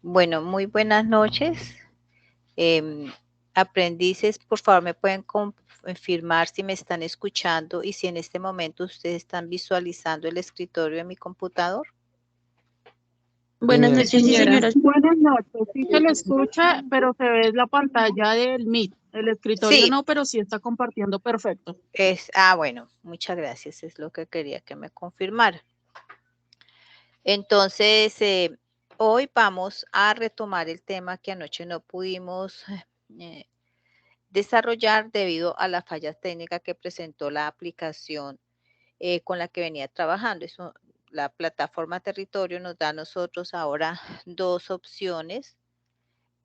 Bueno, muy buenas noches. Em, Aprendices, por favor, me pueden confirmar si me están escuchando y si en este momento ustedes están visualizando el escritorio de mi computador. Buenas noches, Sí, señora. buenas noches. Sí se le escucha, pero se ve la pantalla del Meet. El escritorio Sí, no, pero sí está compartiendo perfecto. bueno, muchas gracias, es lo que quería que me confirmara. Entonces, hoy vamos a retomar el tema que anoche no pudimos eh, desarrollar debido a la falla técnica que presentó la aplicación con la que venía trabajando. Eso, la plataforma territorio nos da a nosotros ahora dos opciones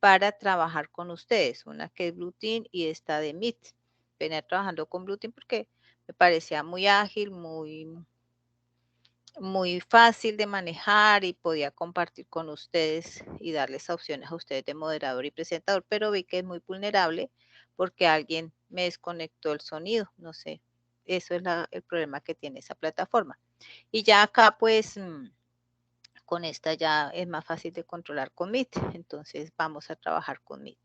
para trabajar con ustedes, una que es Blueteam y esta de Meet. Venía trabajando con Blueteam porque me parecía muy ágil, muy fácil de manejar y podía compartir con ustedes y darles opciones a ustedes de moderador y presentador, pero vi que es muy vulnerable porque alguien me desconectó el sonido, no sé, eso es el problema que tiene esa plataforma. Y ya acá pues con esta ya es más fácil de controlar con Meet, entonces vamos a trabajar con Meet.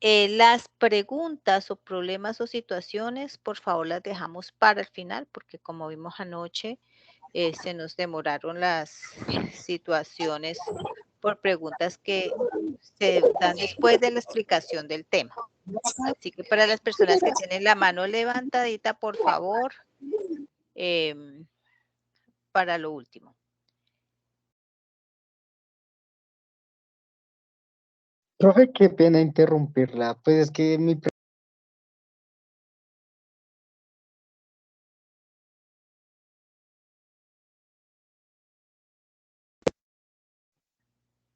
Las preguntas o problemas o situaciones, por favor, las dejamos para el final, porque como vimos anoche, se nos demoraron las situaciones por preguntas que se dan después de la explicación del tema. Así que para las personas que tienen la mano levantadita, por favor, para lo último. Profe, qué pena interrumpirla. Pues es que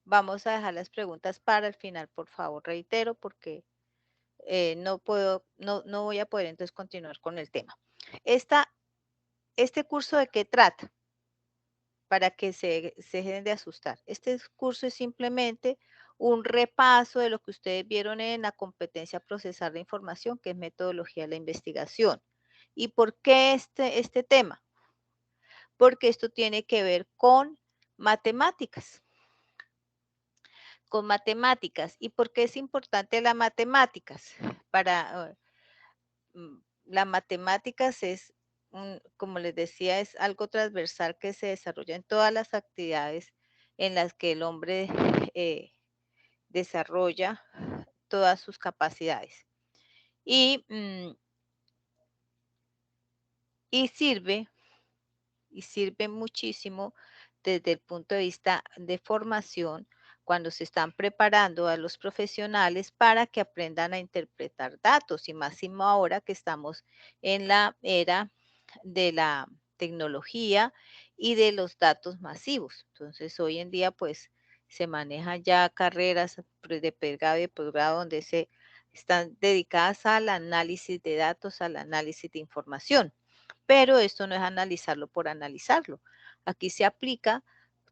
Vamos a dejar las preguntas para el final, por favor, reitero, porque no voy a poder entonces continuar con el tema. Este curso de qué trata, para que se dejen de asustar. Este curso es simplemente un repaso de lo que ustedes vieron en la competencia procesar la información, que es metodología de la investigación. ¿Y por qué este tema? Porque esto tiene que ver con matemáticas. Con matemáticas. ¿Y por qué es importante las matemáticas? Las matemáticas es, como les decía, es algo transversal que se desarrolla en todas las actividades en las que el hombre eh, desarrolla todas sus capacidades. Y, y sirve muchísimo desde el punto de vista de formación cuando se están preparando a los profesionales para que aprendan a interpretar datos y máximo ahora que estamos en la era de la tecnología y de los datos masivos. Entonces, hoy en día, pues, se manejan ya carreras de pregrado y de posgrado donde se están dedicadas al análisis de datos, al análisis de información. Pero esto no es analizarlo por analizarlo. Aquí se aplica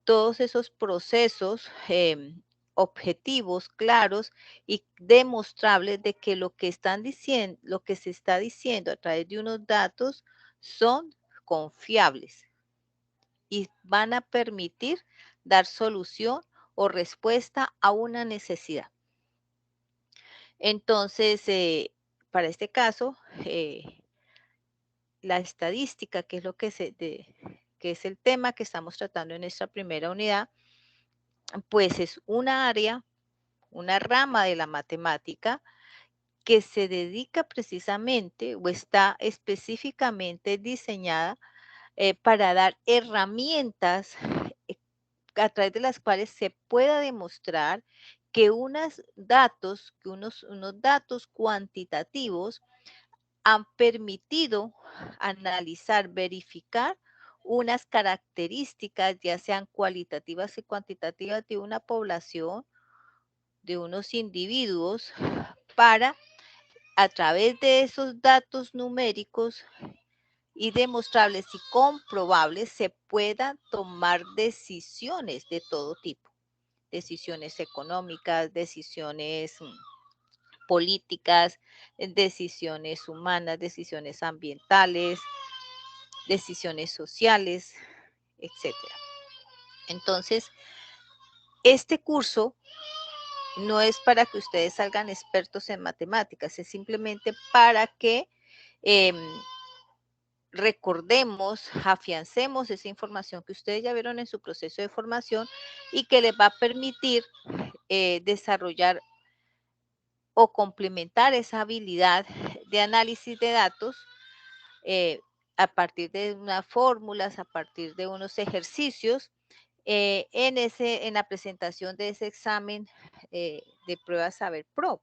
todos esos procesos objetivos, claros y demostrables de que lo que están diciendo, lo que se está diciendo a través de unos datos son confiables y van a permitir dar solución o respuesta a una necesidad. Entonces, para este caso, la estadística, que es lo que que es el tema que estamos tratando en esta primera unidad, pues es una área, una rama de la matemática que se dedica precisamente o está específicamente diseñada para dar herramientas eh, a través de las cuales se pueda demostrar que unos datos cuantitativos han permitido analizar, verificar unas características, ya sean cualitativas y cuantitativas, de una población, de unos individuos, para a través de esos datos numéricos y demostrables y comprobables se puedan tomar decisiones de todo tipo, decisiones económicas, decisiones políticas, decisiones humanas, decisiones ambientales, decisiones sociales, etcétera. Entonces, Este curso no es para que ustedes salgan expertos en matemáticas, es simplemente para que recordemos, afiancemos esa información que ustedes ya vieron en su proceso de formación y que les va a permitir desarrollar o complementar esa habilidad de análisis de datos a partir de unas fórmulas, a partir de unos ejercicios, en la presentación de ese examen de prueba Saber Pro,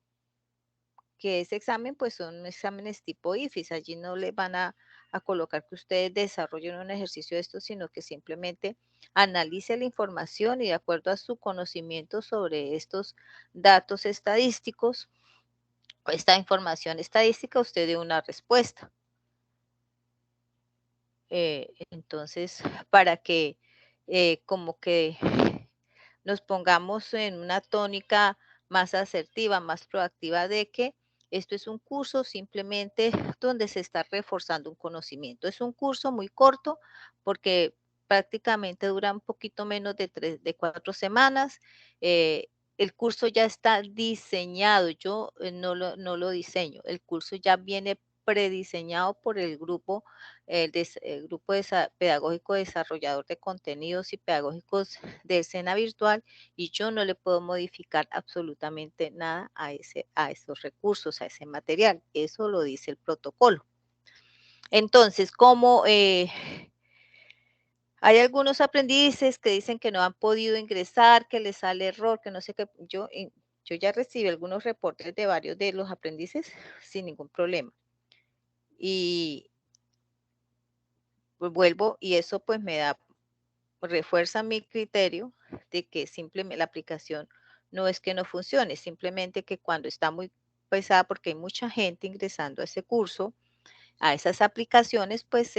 que ese examen pues son exámenes tipo IFIS, allí no le van a colocar que ustedes desarrollen un ejercicio de esto, sino que simplemente analice la información y de acuerdo a su conocimiento sobre estos datos estadísticos, esta información estadística, usted dé una respuesta. Entonces, para que como que nos pongamos en una tónica más asertiva, más proactiva de que esto es un curso simplemente donde se está reforzando un conocimiento. Es un curso muy corto porque prácticamente dura un poquito menos de 4 semanas. El curso ya está diseñado, yo no lo diseño, el curso ya viene prediseñado por el grupo el grupo pedagógico desarrollador de contenidos y pedagógicos de escena virtual y yo no le puedo modificar absolutamente nada a esos recursos, a ese material. Eso lo dice el protocolo. Entonces, como hay algunos aprendices que dicen que no han podido ingresar, que les sale error, que no sé qué, yo ya recibí algunos reportes de varios de los aprendices sin ningún problema. Y pues vuelvo y eso pues me da refuerza mi criterio de que simplemente la aplicación no es que no funcione, simplemente que cuando está muy pesada, porque hay mucha gente ingresando a ese curso, a esas aplicaciones, pues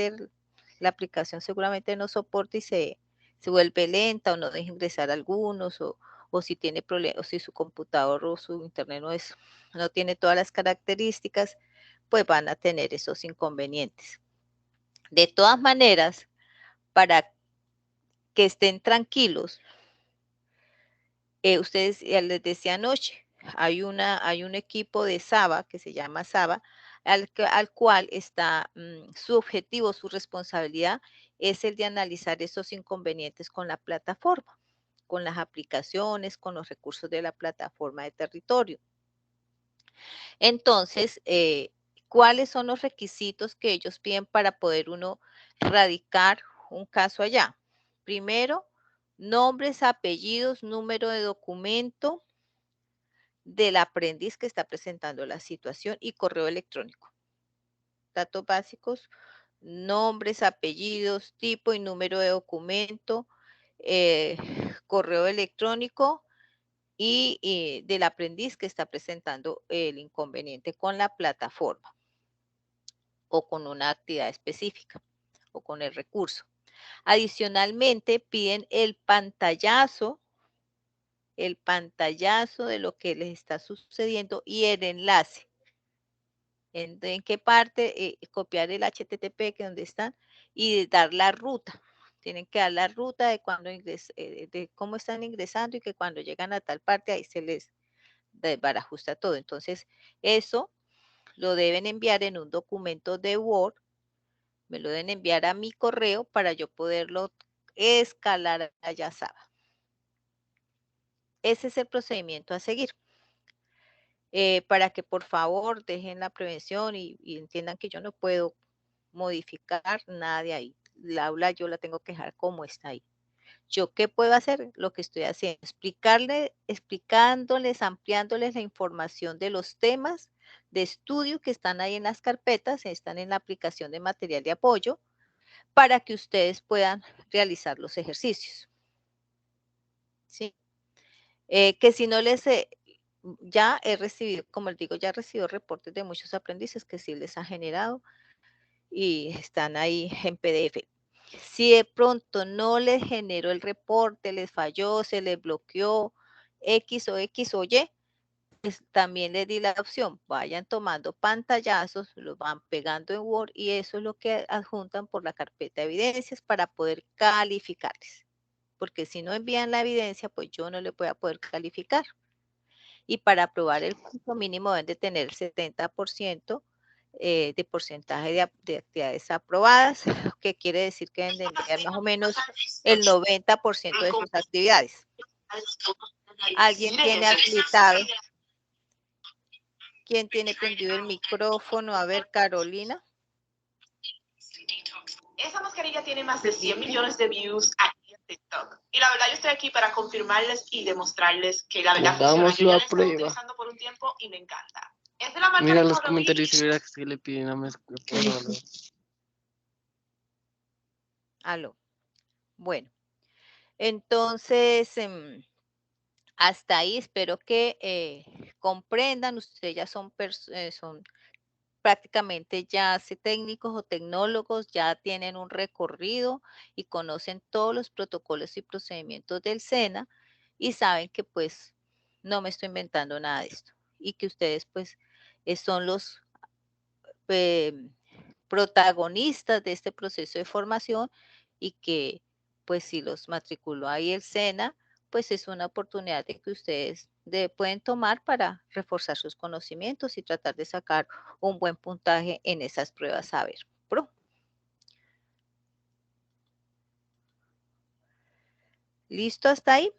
la aplicación seguramente no soporta y se vuelve lenta o no deja ingresar algunos o si tiene problemas, o si su computador o su internet no tiene todas las características, pues van a tener esos inconvenientes. De todas maneras, para que estén tranquilos, ustedes, les decía anoche, hay un equipo de SABA que se llama SABA, al cual está su objetivo, su responsabilidad es el de analizar esos inconvenientes con la plataforma, con las aplicaciones, con los recursos de la plataforma de territorio. Entonces, ¿cuáles son los requisitos que ellos piden para poder uno radicar un caso allá? Primero, nombres, apellidos, número de documento del aprendiz que está presentando la situación y correo electrónico. Datos básicos, nombres, apellidos, tipo y número de documento, correo electrónico y del aprendiz que está presentando el inconveniente con la plataforma o con una actividad específica o con el recurso. Adicionalmente, piden el pantallazo de lo que les está sucediendo y el enlace. ¿En qué parte? Copiar el HTTP que donde están y dar la ruta. Tienen que dar la ruta de cuando de cómo están ingresando y que cuando llegan a tal parte ahí se les desbarajusta todo. Entonces, eso lo deben enviar en un documento de Word, me lo deben enviar a mi correo para yo poderlo escalar a Yasaba. Ese es el procedimiento a seguir. Para que por favor dejen la prevención y entiendan que yo no puedo modificar nada de ahí. La aula yo la tengo que dejar como está ahí. ¿Yo qué puedo hacer? Lo que estoy haciendo, explicándoles, ampliándoles la información de los temas de estudio que están ahí en las carpetas, están en la aplicación de material de apoyo, para que ustedes puedan realizar los ejercicios. ¿Sí? Que si no ya he recibido, como les digo, ya he recibido reportes de muchos aprendices que sí les ha generado y están ahí en PDF. Si de pronto no les generó el reporte, les falló, se les bloqueó X o Y, pues también les di la opción, vayan tomando pantallazos, los van pegando en Word y eso es lo que adjuntan por la carpeta de evidencias para poder calificarles. porque si no envían la evidencia, pues yo no le voy a poder calificar. Y para aprobar el curso mínimo deben de tener 70% de porcentaje de actividades aprobadas, que quiere decir que deben de enviar más o menos el 90% de sus actividades. ¿Alguien tiene habilitado? ¿Quién tiene prendido el micrófono? A ver, Carolina. Esa mascarilla tiene más de 100 millones de views aquí en TikTok. Y la verdad yo estoy aquí para confirmarles y demostrarles que la verdad funciona. Yo ya la he estado utilizando por un tiempo y me encanta. Es de la marca Mira de los Color comentarios y Beach. mira que le piden a Aló. Bueno, entonces, hasta ahí espero que comprendan. Ustedes ya son prácticamente ya técnicos o tecnólogos, ya tienen un recorrido y conocen todos los protocolos y procedimientos del SENA y saben que pues no me estoy inventando nada de esto y que ustedes pues son los protagonistas de este proceso de formación y que pues si los matriculó ahí el SENA, pues es una oportunidad de que ustedes pueden tomar para reforzar sus conocimientos y tratar de sacar un buen puntaje en esas pruebas Saber Pro. ¿Listo hasta ahí?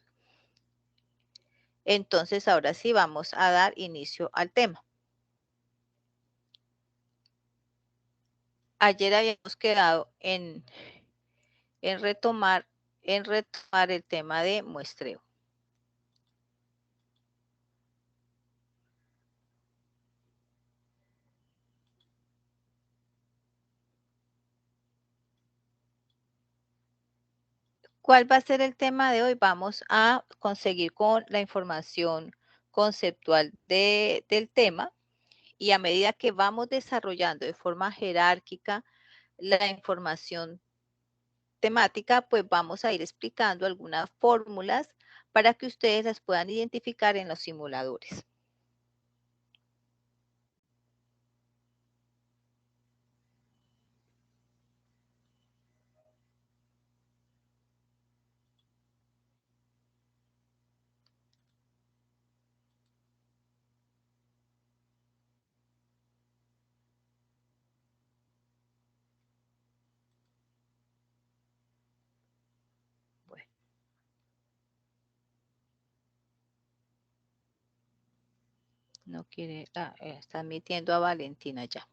Entonces ahora sí vamos a dar inicio al tema. Ayer habíamos quedado en retomar el tema de muestreo. ¿Cuál va a ser el tema de hoy? Vamos a conseguir con la información conceptual del tema y a medida que vamos desarrollando de forma jerárquica la información temática, pues vamos a ir explicando algunas fórmulas para que ustedes las puedan identificar en los simuladores. Bueno. No quiere, está admitiendo a Valentina ya.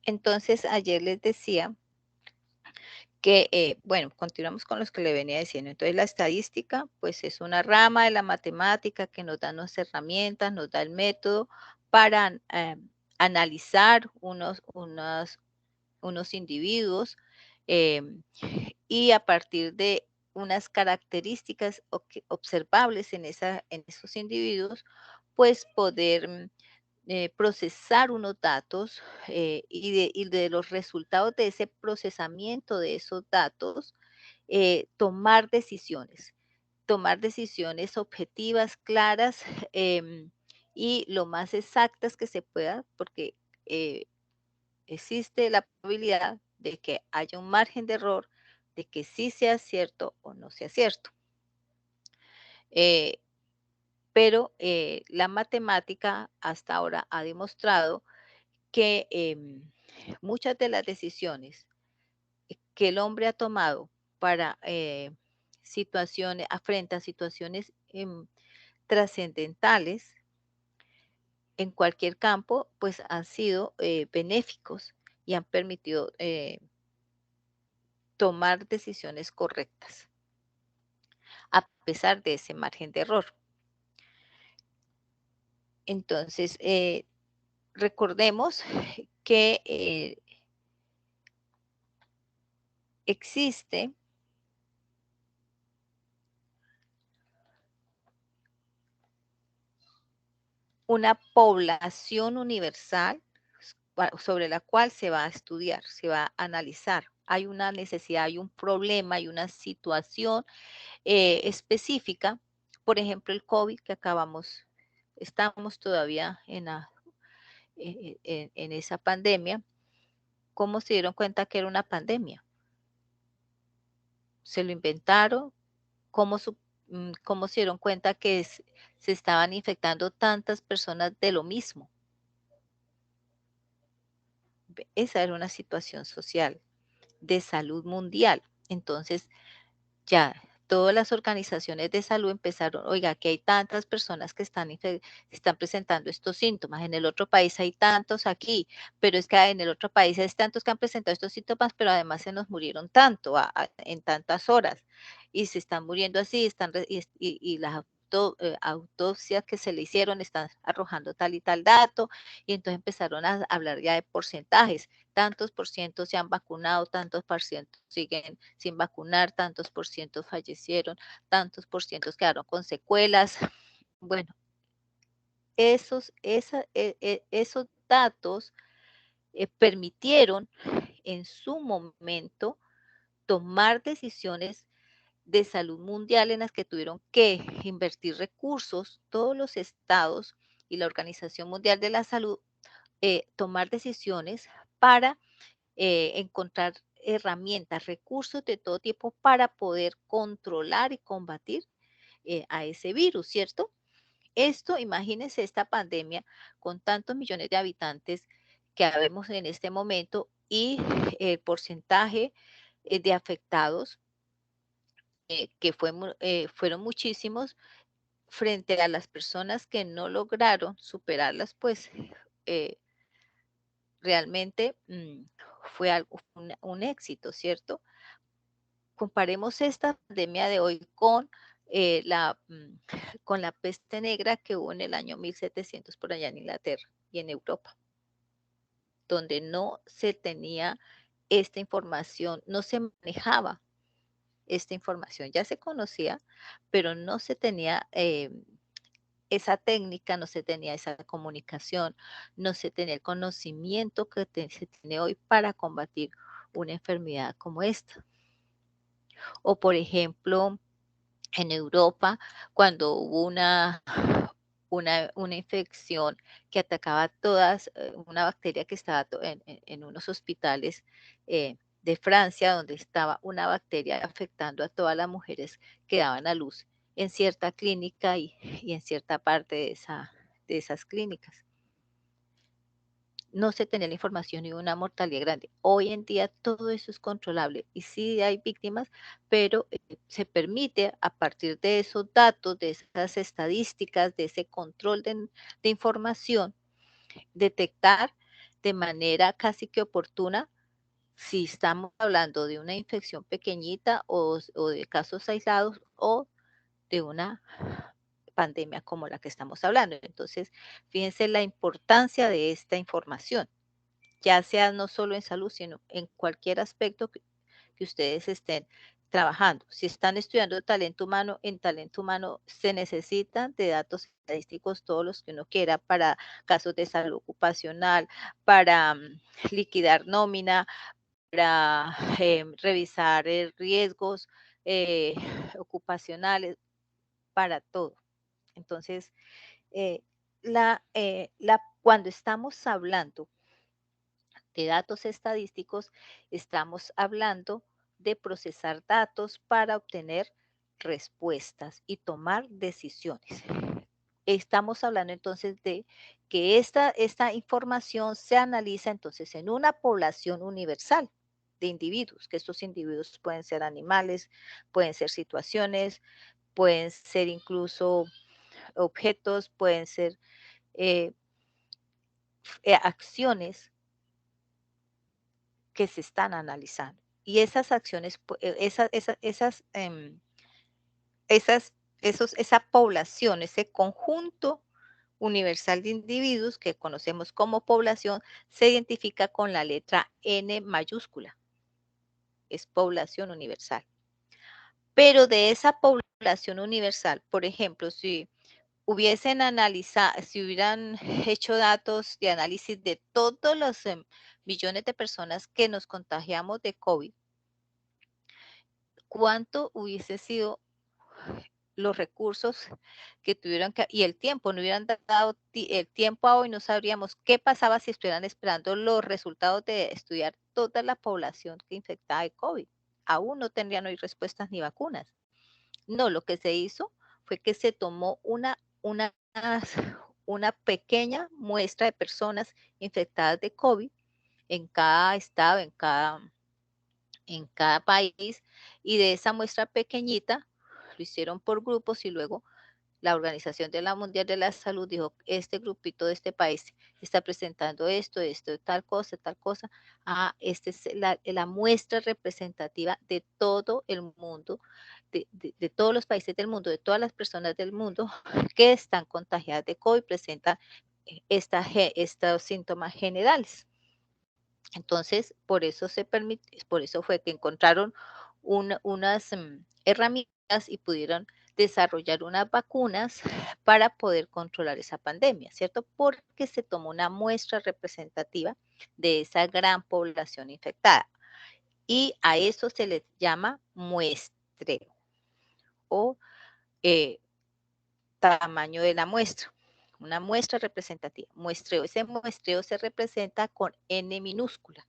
Entonces, ayer les decía que, bueno, continuamos con los que le venía diciendo. Entonces, la estadística, pues es una rama de la matemática que nos da unas herramientas, nos da el método para analizar unos individuos y a partir de unas características observables en esos individuos, pues poder procesar unos datos y de los resultados de ese procesamiento de esos datos, tomar decisiones objetivas, claras y lo más exactas que se pueda, porque existe la probabilidad de que haya un margen de error, de que sí sea cierto o no sea cierto. Pero la matemática hasta ahora ha demostrado que muchas de las decisiones que el hombre ha tomado para situaciones, frente a situaciones trascendentales en cualquier campo, pues han sido benéficos y han permitido tomar decisiones correctas, a pesar de ese margen de error. Entonces, recordemos que existe una población universal sobre la cual se va a estudiar, se va a analizar. Hay una necesidad, hay un problema, hay una situación específica Por ejemplo, el COVID que estamos todavía en esa pandemia. ¿Cómo se dieron cuenta que era una pandemia? ¿Se lo inventaron? ¿Cómo se dieron cuenta que se estaban infectando tantas personas de lo mismo? Esa era una situación social de salud mundial. Entonces, ya todas las organizaciones de salud empezaron, oiga, que hay tantas personas que están presentando estos síntomas, en el otro país hay tantos aquí, pero es que en el otro país hay tantos que han presentado estos síntomas, pero además se nos murieron tanto en tantas horas y se están muriendo así, y las autopsias que se le hicieron están arrojando tal y tal dato, y entonces empezaron a hablar ya de porcentajes. Tantos por ciento se han vacunado, tantos por ciento siguen sin vacunar, tantos por ciento fallecieron, tantos por ciento quedaron con secuelas. Bueno, esos datos permitieron en su momento tomar decisiones de salud mundial en las que tuvieron que invertir recursos, todos los estados y la Organización Mundial de la Salud, tomar decisiones para encontrar herramientas, recursos de todo tipo para poder controlar y combatir a ese virus, ¿cierto? Esto, imagínense esta pandemia con tantos millones de habitantes que habemos en este momento y el porcentaje de afectados fueron muchísimos frente a las personas que no lograron superarlas, pues eh, realmente fue un éxito, ¿cierto? Comparemos esta pandemia de hoy con la peste negra que hubo en el año 1700 por allá en Inglaterra y en Europa, donde no se tenía esta información, no se manejaba esta información, ya se conocía, pero no se tenía esa técnica, no se tenía esa comunicación, no se tenía el conocimiento que se tiene hoy para combatir una enfermedad como esta. O por ejemplo, en Europa, cuando hubo una infección que atacaba una bacteria que estaba en unos hospitales de Francia, donde estaba una bacteria afectando a todas las mujeres que daban a luz en cierta clínica y en cierta parte de esas clínicas. No se tenía la información y una mortalidad grande. Hoy en día todo eso es controlable y sí hay víctimas, pero se permite a partir de esos datos, de esas estadísticas, de ese control de información, detectar de manera casi que oportuna si estamos hablando de una infección pequeñita o de casos aislados o de una pandemia como la que estamos hablando. Entonces, fíjense la importancia de esta información, ya sea no solo en salud, sino en cualquier aspecto que ustedes estén trabajando. Si están estudiando talento humano, en talento humano se necesitan de datos estadísticos todos los que uno quiera para casos de salud ocupacional, para liquidar nómina, para revisar riesgos eh, ocupacionales, para todo. Entonces, eh, cuando estamos hablando de datos estadísticos, estamos hablando de procesar datos para obtener respuestas y tomar decisiones. Estamos hablando entonces de que esta información se analiza entonces en una población universal de individuos, que estos individuos pueden ser animales, pueden ser situaciones, pueden ser incluso objetos, pueden ser eh, acciones que se están analizando. Y esas acciones, esa población, ese conjunto universal de individuos que conocemos como población, se identifica con la letra N mayúscula. Es población universal. Pero de esa población universal, por ejemplo, si hubieran hecho datos de análisis de todos los millones de personas que nos contagiamos de COVID, ¿cuánto hubiese sido los recursos que tuvieron que, y el tiempo, no hubieran dado el tiempo a hoy, no sabríamos qué pasaba si estuvieran esperando los resultados de estudiar toda la población que infectada de COVID. Aún no tendrían hoy respuestas ni vacunas. No, lo que se hizo fue que se tomó una pequeña muestra de personas infectadas de COVID en cada estado, en cada país, y de esa muestra pequeñita lo hicieron por grupos y luego la Organización de la Mundial de la Salud dijo, este grupito de este país está presentando esto, tal cosa. Esta es la muestra representativa de todo el mundo, de todos los países del mundo, de todas las personas del mundo que están contagiadas de COVID, presentan estos síntomas generales. Entonces, por eso fue que encontraron unas herramientas y pudieron desarrollar unas vacunas para poder controlar esa pandemia, ¿cierto? Porque se tomó una muestra representativa de esa gran población infectada. Y a eso se le llama muestreo o tamaño de la muestra. Una muestra representativa. Muestreo. Ese muestreo se representa con N minúscula.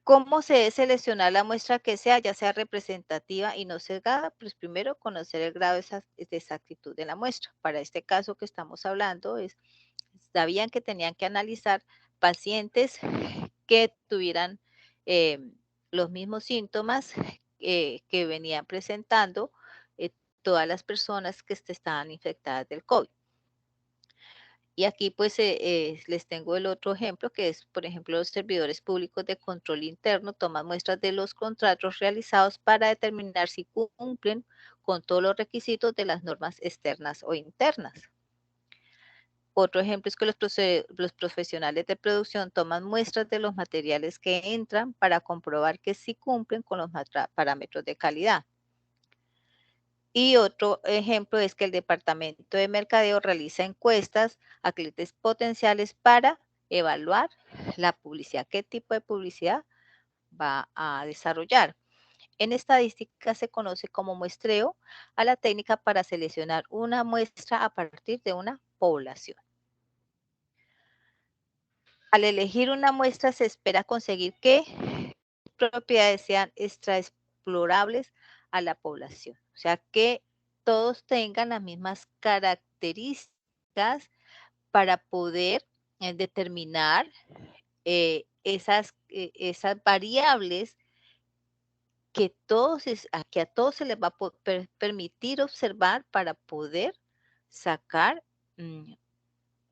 ¿Cómo se debe seleccionar la muestra que sea, ya sea representativa y no sesgada? Pues primero conocer el grado de exactitud de la muestra. Para este caso que estamos hablando, sabían que tenían que analizar pacientes que tuvieran los mismos síntomas que venían presentando todas las personas que estaban infectadas del COVID. Y aquí pues les tengo el otro ejemplo, que es, por ejemplo, los servidores públicos de control interno toman muestras de los contratos realizados para determinar si cumplen con todos los requisitos de las normas externas o internas. Otro ejemplo es que los profesionales de producción toman muestras de los materiales que entran para comprobar que sí cumplen con los parámetros de calidad. Y otro ejemplo es que el departamento de mercadeo realiza encuestas a clientes potenciales para evaluar la publicidad, qué tipo de publicidad va a desarrollar. En estadística se conoce como muestreo a la técnica para seleccionar una muestra a partir de una población. Al elegir una muestra se espera conseguir que propiedades sean extraexplorables a la población. O sea, que todos tengan las mismas características para poder determinar esas variables que a todos se les va a permitir observar para poder sacar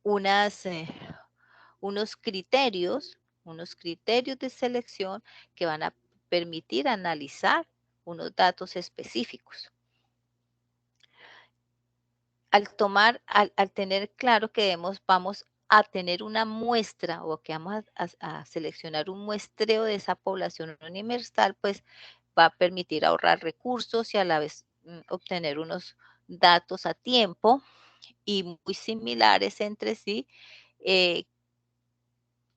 unos criterios de selección que van a permitir analizar unos datos específicos. Al tener claro que vamos a tener una muestra o que vamos a seleccionar un muestreo de esa población universal, pues va a permitir ahorrar recursos y a la vez obtener unos datos a tiempo y muy similares entre sí,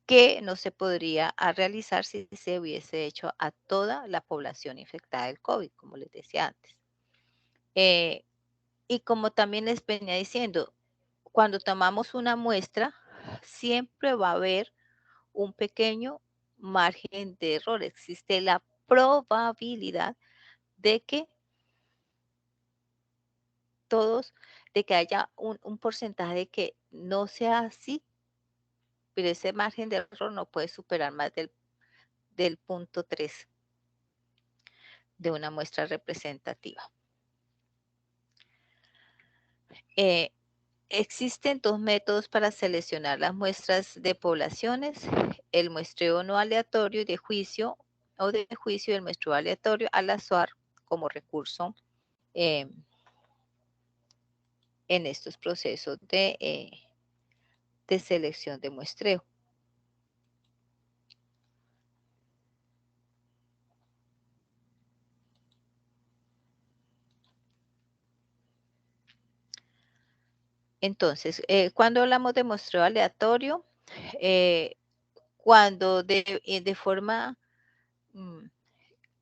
que no se podría realizar si se hubiese hecho a toda la población infectada del COVID, como les decía antes. Y como también les venía diciendo, cuando tomamos una muestra, siempre va a haber un pequeño margen de error. Existe la probabilidad de que haya un porcentaje de que no sea así, pero ese margen de error no puede superar más del 0.3 de una muestra representativa. Existen dos métodos para seleccionar las muestras de poblaciones, el muestreo no aleatorio de juicio y el muestreo aleatorio al azar como recurso en estos procesos de selección de muestreo. Entonces, cuando hablamos de muestreo aleatorio, cuando de forma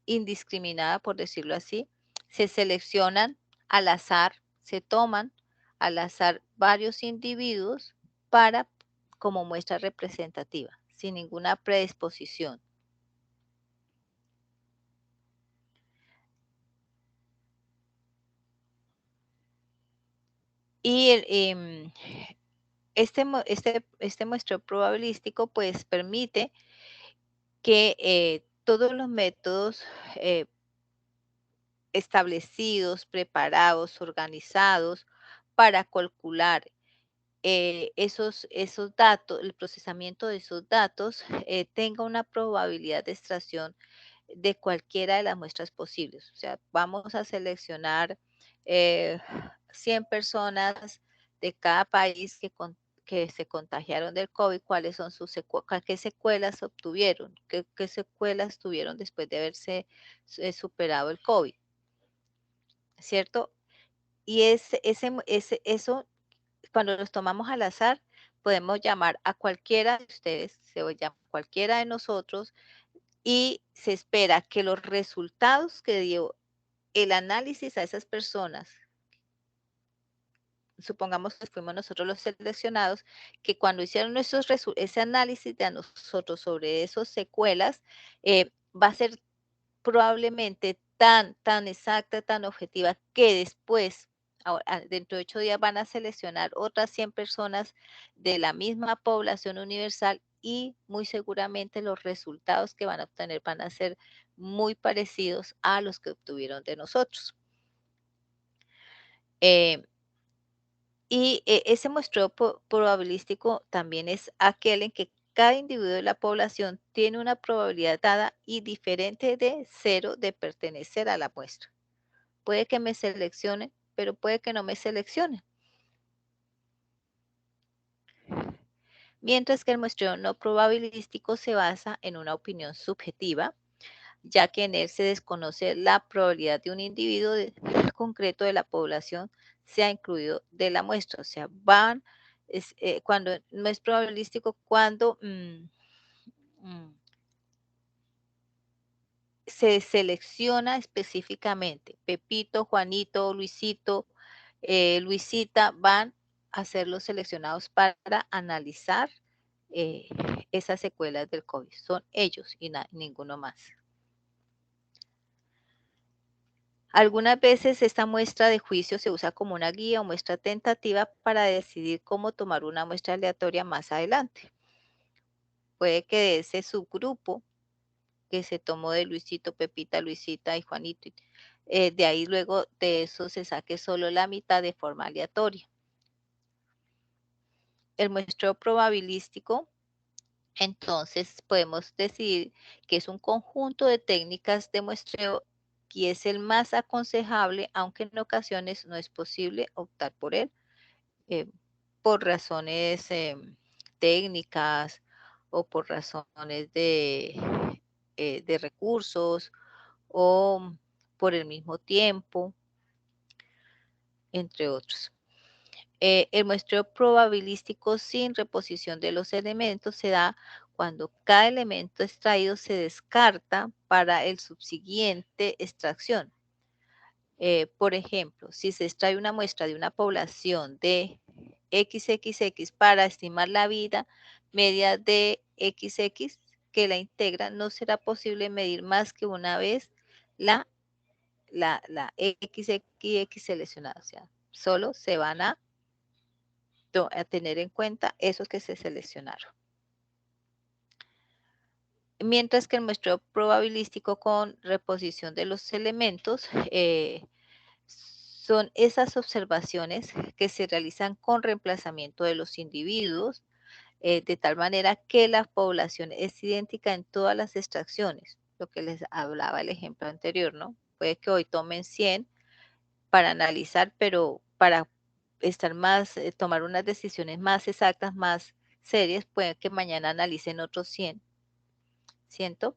indiscriminada, por decirlo así. Se seleccionan al azar, se toman al azar varios individuos como muestra representativa, sin ninguna predisposición. Y este muestreo probabilístico pues permite que todos los métodos establecidos, preparados, organizados para calcular esos datos, el procesamiento de esos datos tenga una probabilidad de extracción de cualquiera de las muestras posibles. O sea, vamos a seleccionar 100 personas de cada país que se contagiaron del COVID, cuáles son qué secuelas obtuvieron, qué secuelas tuvieron después de haberse superado el COVID, ¿cierto? Y eso, cuando los tomamos al azar, podemos llamar a cualquiera de ustedes, se llama cualquiera de nosotros, y se espera que los resultados que dio el análisis a esas personas, supongamos que fuimos nosotros los seleccionados, que cuando hicieron ese análisis de a nosotros sobre esas secuelas, va a ser probablemente tan exacta, tan objetiva, que después, dentro de 8 días, van a seleccionar otras 100 personas de la misma población universal y muy seguramente los resultados que van a obtener van a ser muy parecidos a los que obtuvieron de nosotros. Ese muestreo probabilístico también es aquel en que cada individuo de la población tiene una probabilidad dada y diferente de 0 de pertenecer a la muestra. Puede que me seleccione, pero puede que no me seleccione. Mientras que el muestreo no probabilístico se basa en una opinión subjetiva, ya que en él se desconoce la probabilidad de un individuo concreto de la población sea incluido de la muestra. O sea, cuando no es probabilístico, cuando se selecciona específicamente, Pepito, Juanito, Luisito, Luisita van a ser los seleccionados para analizar esas secuelas del COVID. Son ellos y ninguno más. Algunas veces esta muestra de juicio se usa como una guía o muestra tentativa para decidir cómo tomar una muestra aleatoria más adelante. Puede que de ese subgrupo que se tomó de Luisito, Pepita, Luisita y Juanito, de ahí luego de eso se saque solo la mitad de forma aleatoria. El muestreo probabilístico, entonces podemos decir que es un conjunto de técnicas de muestreo y es el más aconsejable, aunque en ocasiones no es posible optar por él, por razones técnicas o por razones de recursos o por el mismo tiempo, entre otros. El muestreo probabilístico sin reposición de los elementos se da cuando cada elemento extraído se descarta para el subsiguiente extracción. Por ejemplo, si se extrae una muestra de una población de XXX para estimar la vida media de XX que la integra, no será posible medir más que una vez la XX seleccionada. O sea, solo se van a tener en cuenta esos que se seleccionaron. Mientras que el muestreo probabilístico con reposición de los elementos son esas observaciones que se realizan con reemplazamiento de los individuos, de tal manera que la población es idéntica en todas las extracciones, lo que les hablaba el ejemplo anterior, ¿no? Puede que hoy tomen 100 para analizar, pero para tomar unas decisiones más exactas, más serias, puede que mañana analicen otros 100, ¿cierto?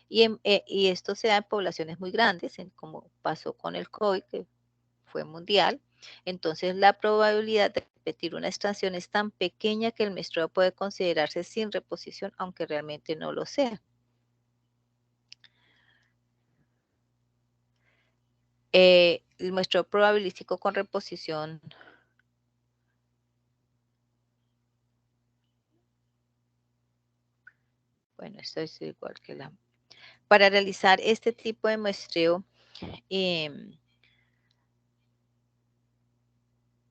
Y esto se da en poblaciones muy grandes, como pasó con el COVID, que fue mundial. Entonces, la probabilidad de repetir una extracción es tan pequeña que el muestreo puede considerarse sin reposición, aunque realmente no lo sea. El muestreo probabilístico con reposición bueno, esto es igual que la... Para realizar este tipo de muestreo,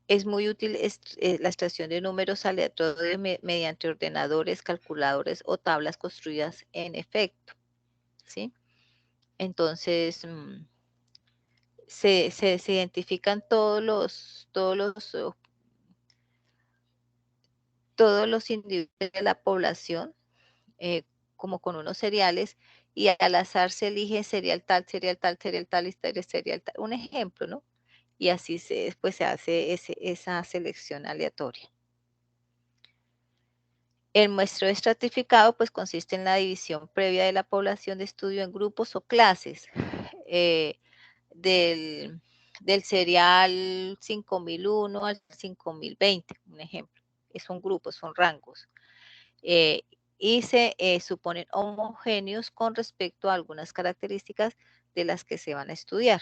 es muy útil la extracción de números aleatorios mediante ordenadores, calculadores o tablas construidas en efecto, ¿sí? Entonces, se identifican todos los individuos de la población como con unos seriales y al azar se elige serial tal, serial tal, serial tal, serial tal, un ejemplo, ¿no? Y así pues se hace esa selección aleatoria. El muestreo estratificado pues consiste en la división previa de la población de estudio en grupos o clases del serial 5001 al 5020, un ejemplo. Son grupos, son rangos. Y se suponen homogéneos con respecto a algunas características de las que se van a estudiar.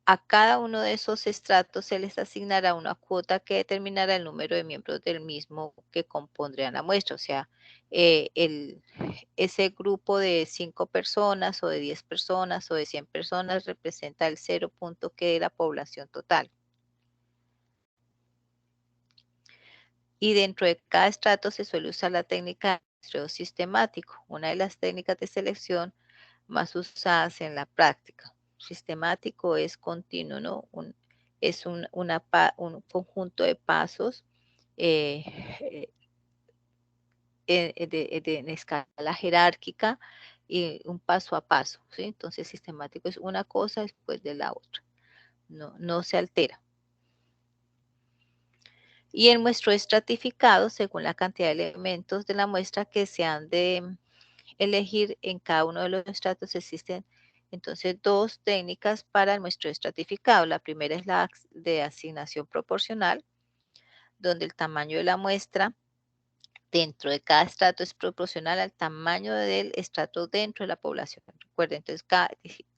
A cada uno de esos estratos se les asignará una cuota que determinará el número de miembros del mismo que compondrían la muestra. O sea, ese grupo de 5 personas o de 10 personas o de 100 personas representa el 0 punto que de la población total. Y dentro de cada estrato se suele usar la técnica de muestreo sistemático, una de las técnicas de selección más usadas en la práctica. Sistemático es continuo, ¿no? Es un conjunto de pasos en escala jerárquica y un paso a paso, ¿sí? Entonces, sistemático es una cosa después de la otra. No se altera. Y el muestreo estratificado según la cantidad de elementos de la muestra que se han de elegir en cada uno de los estratos. Existen entonces 2 técnicas para el muestreo estratificado. La primera es la de asignación proporcional, donde el tamaño de la muestra dentro de cada estrato es proporcional al tamaño del estrato dentro de la población. Recuerden, entonces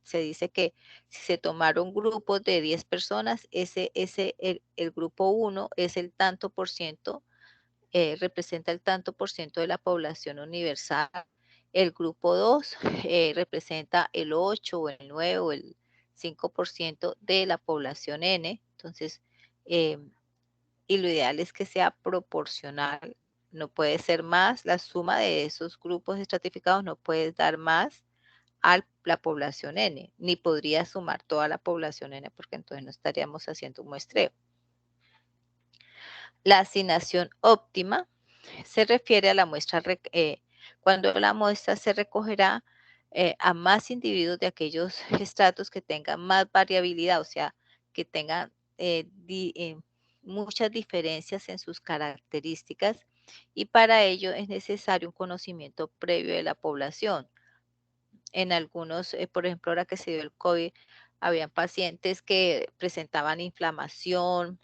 se dice que si se tomaron grupos de 10 personas, el grupo 1 es el tanto por ciento, representa el tanto por ciento de la población universal. El grupo 2 representa el 8 o el 9 o el 5% de la población N. Entonces, y lo ideal es que sea proporcional. No puede ser más, la suma de esos grupos estratificados no puede dar más a la población N, ni podría sumar toda la población N, porque entonces no estaríamos haciendo un muestreo. La asignación óptima se refiere a la muestra, cuando la muestra se recogerá a más individuos de aquellos estratos que tengan más variabilidad, o sea, que tengan muchas diferencias en sus características, y para ello es necesario un conocimiento previo de la población. En algunos, por ejemplo, ahora que se dio el COVID, habían pacientes que presentaban inflamación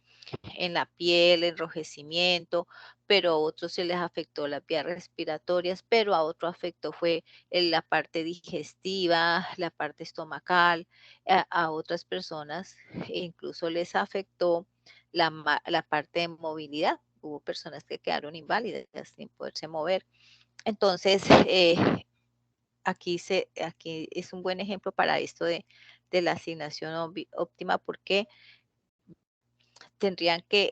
en la piel, enrojecimiento, pero a otros se les afectó las vías respiratorias, pero a otro afectó fue la parte digestiva, la parte estomacal, a otras personas incluso les afectó la parte de movilidad. Hubo personas que quedaron inválidas sin poderse mover. Entonces, aquí es un buen ejemplo para esto de la asignación óptima, porque tendrían que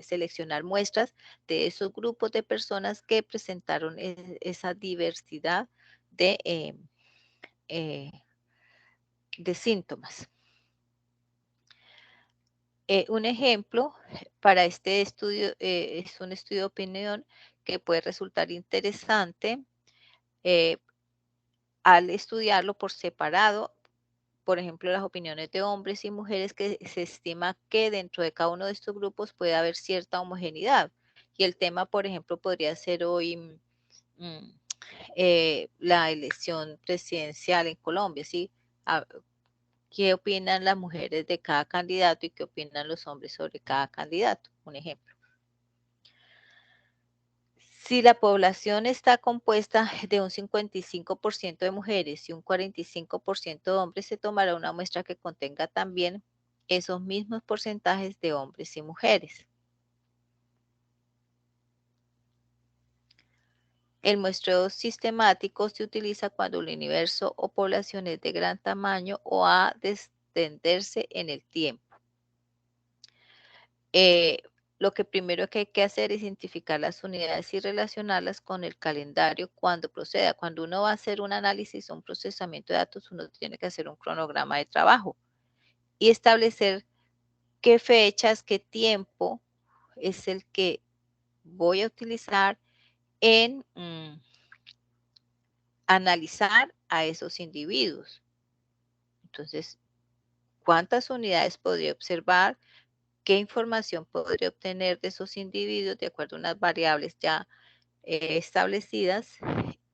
seleccionar muestras de esos grupos de personas que presentaron esa diversidad de síntomas. Un ejemplo para este estudio es un estudio de opinión que puede resultar interesante al estudiarlo por separado. Por ejemplo, las opiniones de hombres y mujeres, que se estima que dentro de cada uno de estos grupos puede haber cierta homogeneidad. Y el tema, por ejemplo, podría ser hoy la elección presidencial en Colombia, ¿sí? ¿Qué opinan las mujeres de cada candidato y qué opinan los hombres sobre cada candidato? Un ejemplo. Si la población está compuesta de un 55% de mujeres y un 45% de hombres, se tomará una muestra que contenga también esos mismos porcentajes de hombres y mujeres. El muestreo sistemático se utiliza cuando el universo o población es de gran tamaño o ha de extenderse en el tiempo. Lo que primero que hay que hacer es identificar las unidades y relacionarlas con el calendario cuando proceda. Cuando uno va a hacer un análisis o un procesamiento de datos, uno tiene que hacer un cronograma de trabajo y establecer qué fechas, qué tiempo es el que voy a utilizar en analizar a esos individuos. Entonces, ¿cuántas unidades podría observar? ¿Qué información podría obtener de esos individuos de acuerdo a unas variables ya establecidas?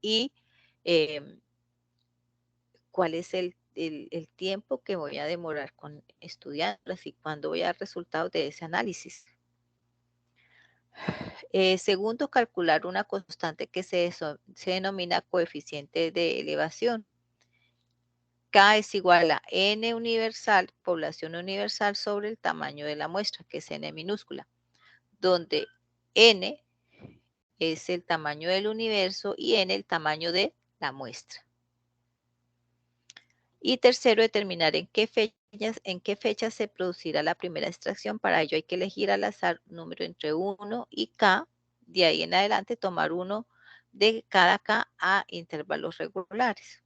Y cuál es el tiempo que voy a demorar con estudiarlas y cuándo voy a dar resultados de ese análisis. Segundo, calcular una constante que se denomina coeficiente de elevación. K es igual a N universal, población universal, sobre el tamaño de la muestra, que es N minúscula, donde N es el tamaño del universo y N el tamaño de la muestra. Y tercero, determinar en qué fechas se producirá la primera extracción. Para ello hay que elegir al azar un número entre 1 y K. De ahí en adelante tomar uno de cada K a intervalos regulares.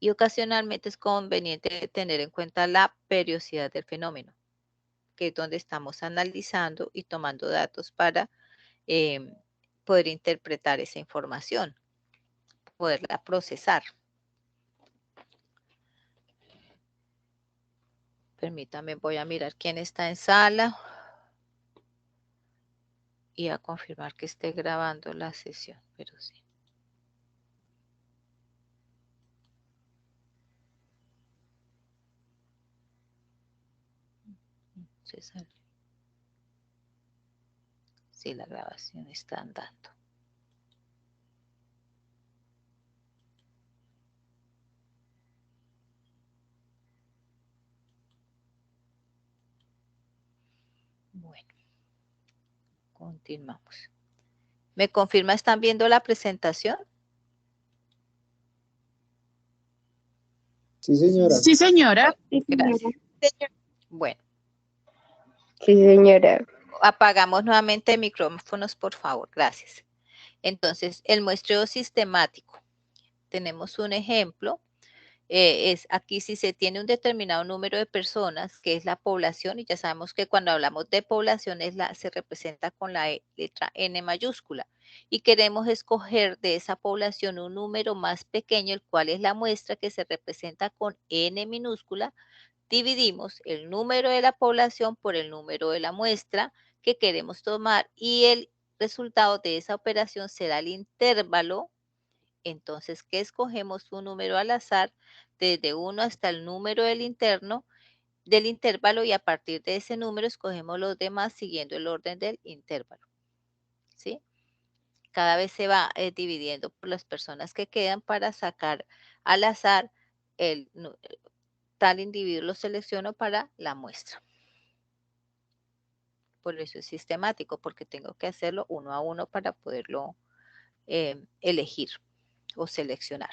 Y ocasionalmente es conveniente tener en cuenta la periodicidad del fenómeno, que es donde estamos analizando y tomando datos para poder interpretar esa información, poderla procesar. Permítame, voy a mirar quién está en sala y a confirmar que esté grabando la sesión, pero sí. César. Sí, la grabación está andando. Bueno, continuamos. ¿Me confirma, están viendo la presentación? Sí, señora. Sí, señora. Gracias. Bueno. Sí, señora. Apagamos nuevamente micrófonos, por favor. Gracias. Entonces, el muestreo sistemático. Tenemos un ejemplo. Aquí si se tiene un determinado número de personas, que es la población, y ya sabemos que cuando hablamos de población se representa con la letra N mayúscula, y queremos escoger de esa población un número más pequeño, el cual es la muestra que se representa con N minúscula. Dividimos el número de la población por el número de la muestra que queremos tomar y el resultado de esa operación será el intervalo. Entonces, ¿qué escogemos? Un número al azar desde 1 hasta el número del intervalo, y a partir de ese número escogemos los demás siguiendo el orden del intervalo. ¿Sí? Cada vez se va dividiendo por las personas que quedan para sacar al azar tal individuo lo selecciono para la muestra. Por eso es sistemático, porque tengo que hacerlo uno a uno para poderlo elegir o seleccionar.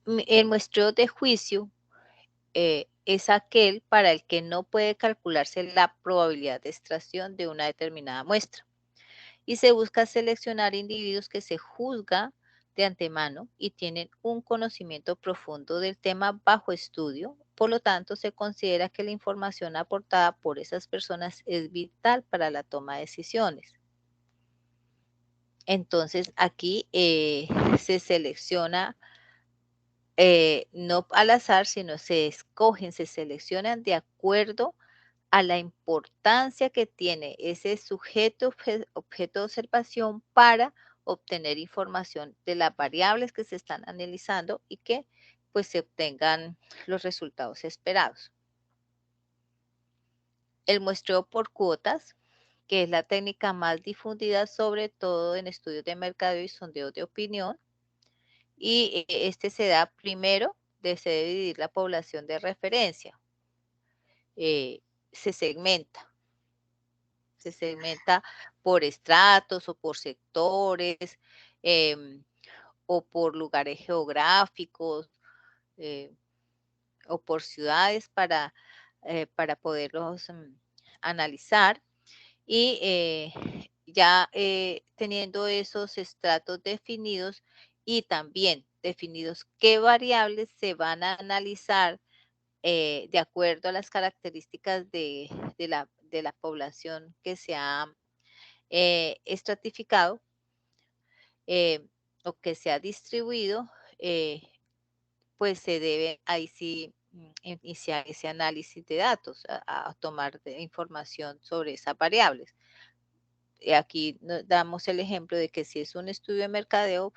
El muestreo de juicio es aquel para el que no puede calcularse la probabilidad de extracción de una determinada muestra. Y se busca seleccionar individuos que se juzga de antemano y tienen un conocimiento profundo del tema bajo estudio. Por lo tanto, se considera que la información aportada por esas personas es vital para la toma de decisiones. Entonces, aquí se selecciona no al azar, sino se escogen, se seleccionan de acuerdo a la importancia que tiene ese sujeto objeto de observación para obtener información de las variables que se están analizando y que pues se obtengan los resultados esperados. El muestreo por cuotas, que es la técnica más difundida, sobre todo en estudios de mercado y sondeos de opinión. Y este se da primero, se debe dividir la población de referencia. Se segmenta por estratos o por sectores, o por lugares geográficos, o por ciudades para poderlos analizar. Y ya teniendo esos estratos definidos y también definidos qué variables se van a analizar de acuerdo a las características de la población que se ha estratificado, o que se ha distribuido, pues se debe ahí sí iniciar ese análisis de datos, a tomar información sobre esas variables. Aquí damos el ejemplo de que si es un estudio de mercadeo,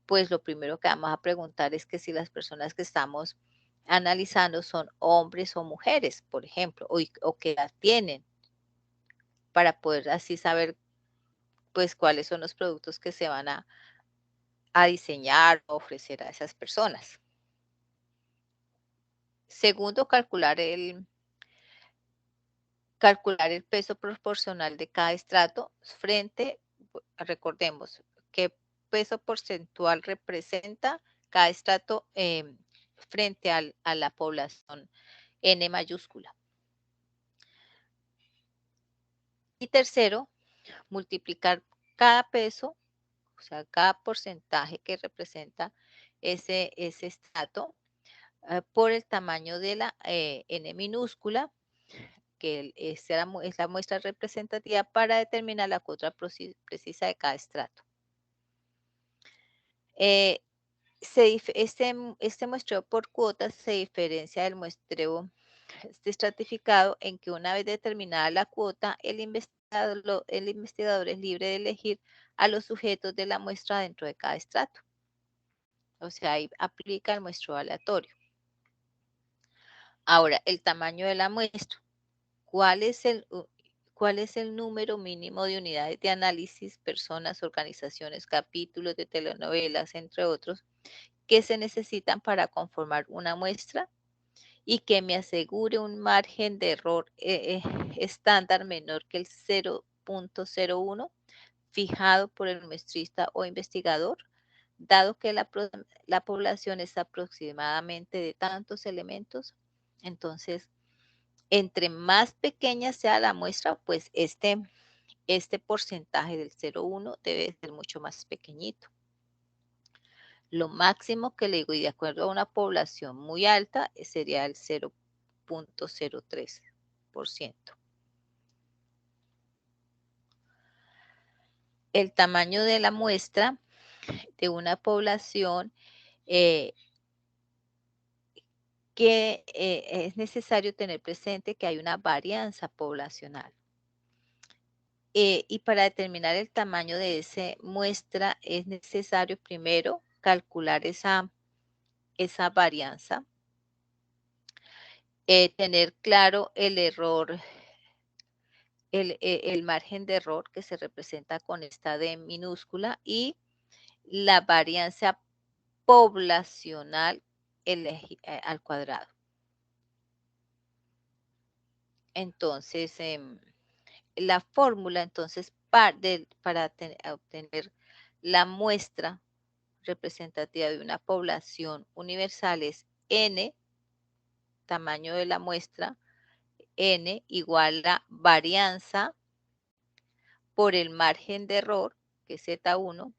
pues lo primero que vamos a preguntar es que si las personas que estamos analizando son hombres o mujeres, por ejemplo, o qué edad tienen, para poder así saber pues cuáles son los productos que se van a diseñar o ofrecer a esas personas. Segundo, calcular el peso proporcional de cada estrato frente, recordemos, qué peso porcentual representa cada estrato frente a la población N mayúscula. Y tercero, multiplicar cada peso, o sea, cada porcentaje que representa ese estrato por el tamaño de la N minúscula, que es la muestra representativa para determinar la cuota precisa de cada estrato. Este muestreo por cuotas se diferencia del muestreo estratificado, en que una vez determinada la cuota, el investigador es libre de elegir a los sujetos de la muestra dentro de cada estrato. O sea, ahí aplica el muestreo aleatorio. Ahora, el tamaño de la muestra. ¿Cuál es el número mínimo de unidades de análisis, personas, organizaciones, capítulos de telenovelas, entre otros, que se necesitan para conformar una muestra y que me asegure un margen de error estándar menor que el 0.01 fijado por el muestrista o investigador, dado que la población es aproximadamente de tantos elementos? Entonces, entre más pequeña sea la muestra, pues este porcentaje del 0.1 debe ser mucho más pequeñito. Lo máximo que le digo, y de acuerdo a una población muy alta, sería el 0.03%. El tamaño de la muestra de una población que es necesario tener presente que hay una varianza poblacional. Y para determinar el tamaño de esa muestra es necesario primero calcular esa varianza, tener claro el error, el margen de error que se representa con esta D minúscula, y la varianza poblacional al cuadrado. Entonces, la fórmula entonces para obtener la muestra representativa de una población universal es N, tamaño de la muestra, N igual a varianza por el margen de error, que es Z1,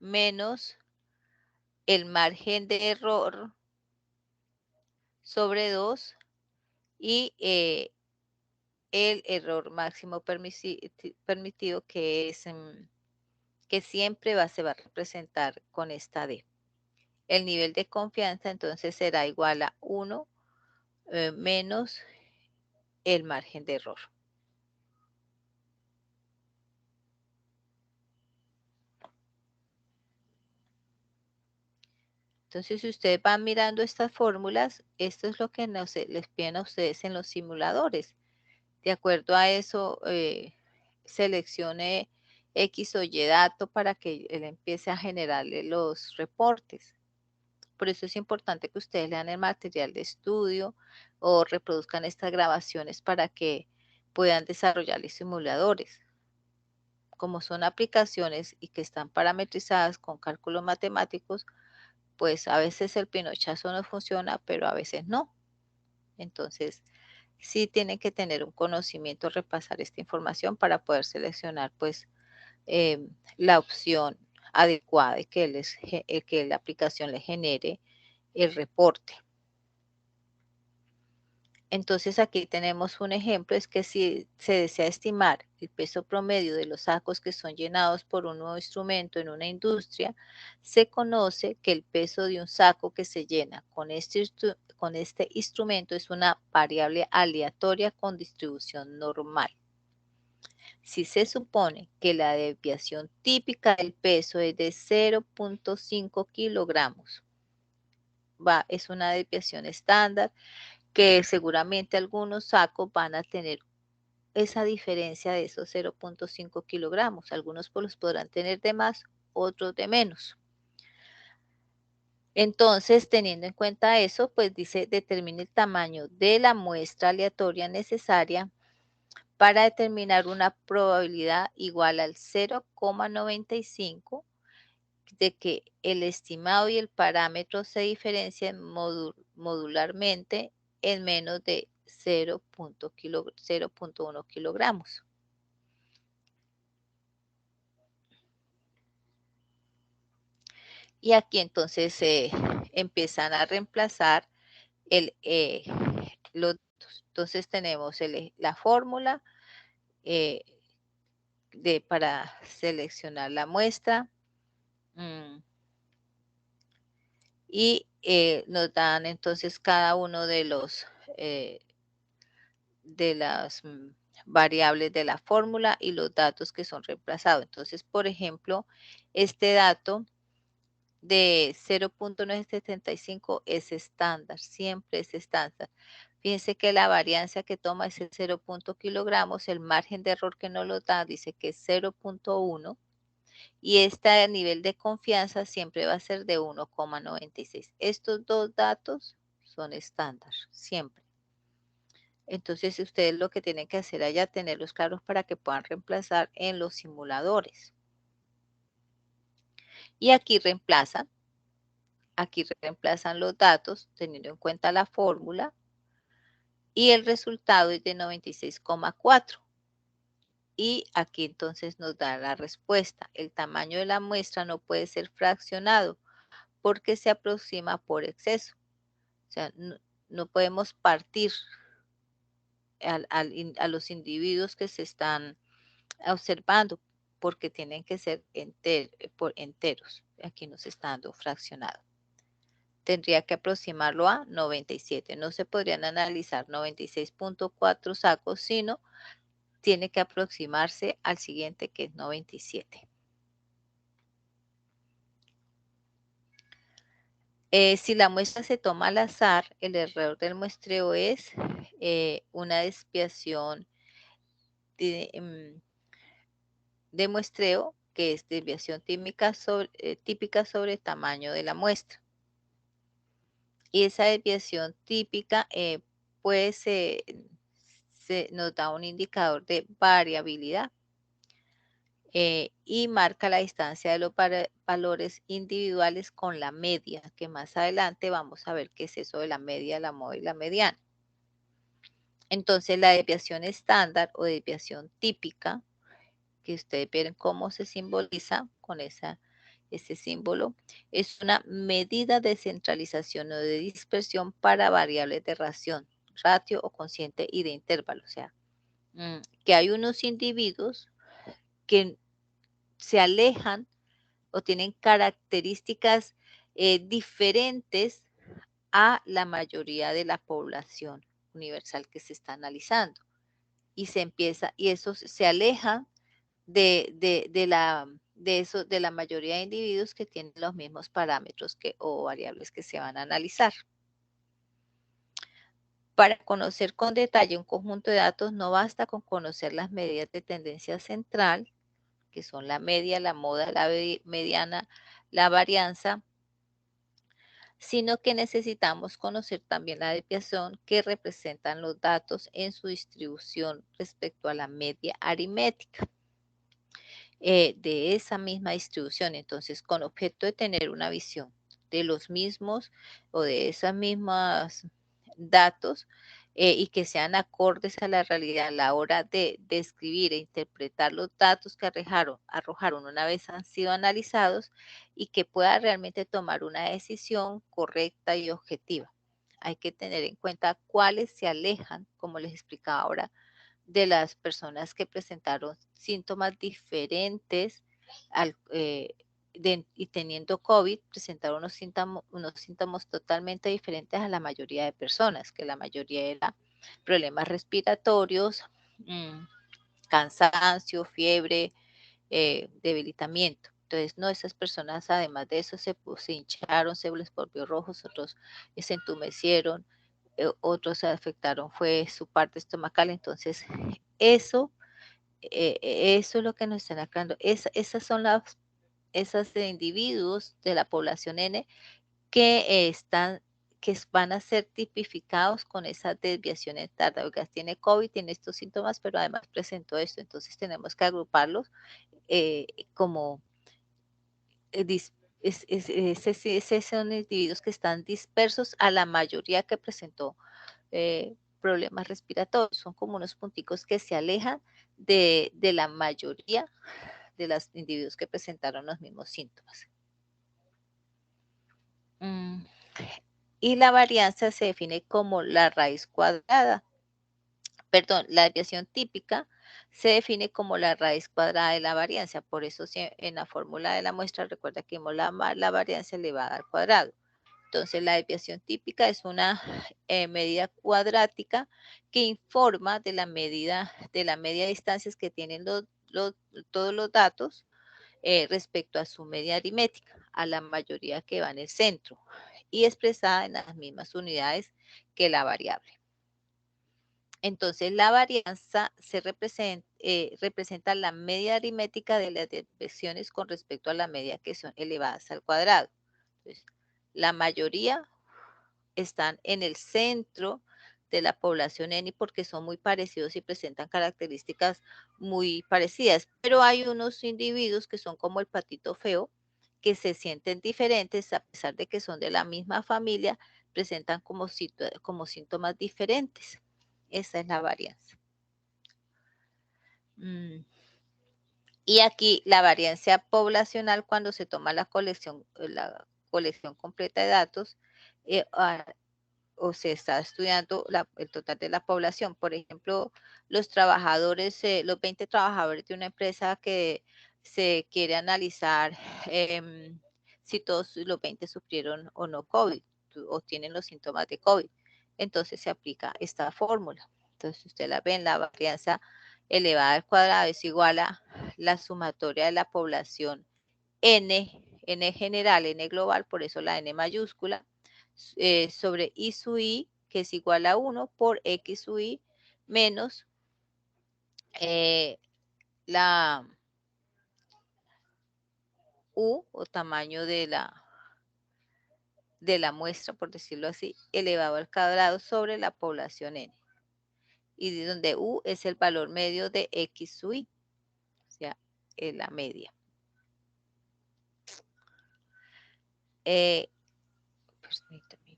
menos el margen de error sobre 2 y el error máximo permitido, que es que siempre se va a representar con esta D. El nivel de confianza entonces será igual a 1 menos el margen de error. Entonces, si ustedes van mirando estas fórmulas, esto es lo que les piden a ustedes en los simuladores. De acuerdo a eso, seleccione X o Y dato para que él empiece a generarle los reportes. Por eso es importante que ustedes lean el material de estudio o reproduzcan estas grabaciones para que puedan desarrollar simuladores. Como son aplicaciones y que están parametrizadas con cálculos matemáticos, pues a veces el pinochazo no funciona, pero a veces no. Entonces, sí tienen que tener un conocimiento, repasar esta información para poder seleccionar pues la opción adecuada y que la aplicación le genere el reporte. Entonces aquí tenemos un ejemplo, es que si se desea estimar el peso promedio de los sacos que son llenados por un nuevo instrumento en una industria, se conoce que el peso de un saco que se llena con este instrumento es una variable aleatoria con distribución normal. Si se supone que la desviación típica del peso es de 0.5 kilogramos, es una desviación estándar, que seguramente algunos sacos van a tener esa diferencia de esos 0.5 kilogramos. Algunos los podrán tener de más, otros de menos. Entonces, teniendo en cuenta eso, pues dice, determine el tamaño de la muestra aleatoria necesaria para determinar una probabilidad igual al 0,95 de que el estimado y el parámetro se diferencien modularmente en menos de 0.1 kilogramos. Y aquí entonces empiezan a reemplazar los datos. Entonces tenemos la fórmula para seleccionar la muestra. Y nos dan entonces cada uno de las variables de la fórmula y los datos que son reemplazados. Entonces, por ejemplo, este dato de 0.975 es estándar, siempre es estándar. Fíjense que la variancia que toma es el 0. kilogramos, el margen de error que nos lo da dice que es 0.1 y este nivel de confianza siempre va a ser de 1,96. Estos dos datos son estándar, siempre. Entonces, ustedes lo que tienen que hacer allá, tenerlos claros para que puedan reemplazar en los simuladores. Y aquí reemplazan los datos teniendo en cuenta la fórmula y el resultado es de 96,4. Y aquí entonces nos da la respuesta. El tamaño de la muestra no puede ser fraccionado porque se aproxima por exceso. O sea, no podemos partir a los individuos que se están observando porque tienen que ser por enteros. Aquí nos está dando fraccionado. Tendría que aproximarlo a 97. No se podrían analizar 96.4 sacos, sino tiene que aproximarse al siguiente, que es 97. Si la muestra se toma al azar, el error del muestreo es una desviación de muestreo, que es desviación típica sobre el tamaño de la muestra. Y esa desviación típica pues nos da un indicador de variabilidad y marca la distancia de los valores individuales con la media, que más adelante vamos a ver qué es eso de la media, la moda y la mediana. Entonces la desviación estándar o desviación típica, que ustedes ven cómo se simboliza con ese símbolo, es una medida de centralización o de dispersión para variables de ratio o cociente y de intervalo. O sea, que hay unos individuos que se alejan o tienen características diferentes a la mayoría de la población universal que se está analizando. Y esos se alejan de de la mayoría de individuos que tienen los mismos parámetros o variables que se van a analizar. Para conocer con detalle un conjunto de datos no basta con conocer las medidas de tendencia central, que son la media, la moda, la mediana, la varianza, sino que necesitamos conocer también la desviación que representan los datos en su distribución respecto a la media aritmética de esa misma distribución. Entonces, con objeto de tener una visión de los mismos o de esas mismas datos y que sean acordes a la realidad a la hora de describir e interpretar los datos que arrojaron una vez han sido analizados y que pueda realmente tomar una decisión correcta y objetiva. Hay que tener en cuenta cuáles se alejan, como les explicaba ahora, de las personas que presentaron síntomas diferentes y teniendo COVID, presentaron unos síntomas totalmente diferentes a la mayoría de personas, que la mayoría eran problemas respiratorios, cansancio, fiebre, debilitamiento. Entonces, no, esas personas, además de eso, se hincharon, se les volvió rojos, otros se entumecieron, otros se afectaron, fue su parte estomacal. Entonces, eso es lo que nos están aclarando. Esas son esos individuos de la población N que van a ser tipificados con esas desviaciones tardas. Oiga, tiene COVID, tiene estos síntomas, pero además presentó esto. Entonces tenemos que agruparlos como esos son individuos que están dispersos a la mayoría que presentó problemas respiratorios. Son como unos punticos que se alejan de la mayoría de los individuos que presentaron los mismos síntomas. Y la varianza se define como la raíz cuadrada. Perdón, la desviación típica se define como la raíz cuadrada de la varianza. Por eso en la fórmula de la muestra recuerda que vimos la varianza elevada al cuadrado. Entonces, la desviación típica es una medida cuadrática que informa de la media de distancias que tienen todos los datos respecto a su media aritmética, a la mayoría que va en el centro, y expresada en las mismas unidades que la variable. Entonces, la varianza representa la media aritmética de las desviaciones con respecto a la media que son elevadas al cuadrado. Entonces, la mayoría están en el centro de la población N porque son muy parecidos y presentan características muy parecidas, pero hay unos individuos que son como el patito feo, que se sienten diferentes a pesar de que son de la misma familia, presentan como síntomas diferentes. Esa es la varianza. Y aquí la varianza poblacional, cuando se toma la colección completa de datos, o se está estudiando el total de la población. Por ejemplo, los trabajadores, los 20 trabajadores de una empresa que se quiere analizar si todos los 20 sufrieron o no COVID o tienen los síntomas de COVID. Entonces se aplica esta fórmula. Entonces usted la ven, la varianza elevada al cuadrado es igual a la sumatoria de la población N general, N global, por eso la N mayúscula, sobre I sub I, que es igual a 1 por X sub I, menos la U, o tamaño de la muestra, por decirlo así, elevado al cuadrado sobre la población N. Y de donde U es el valor medio de X sub I, o sea, es la media. Permítame,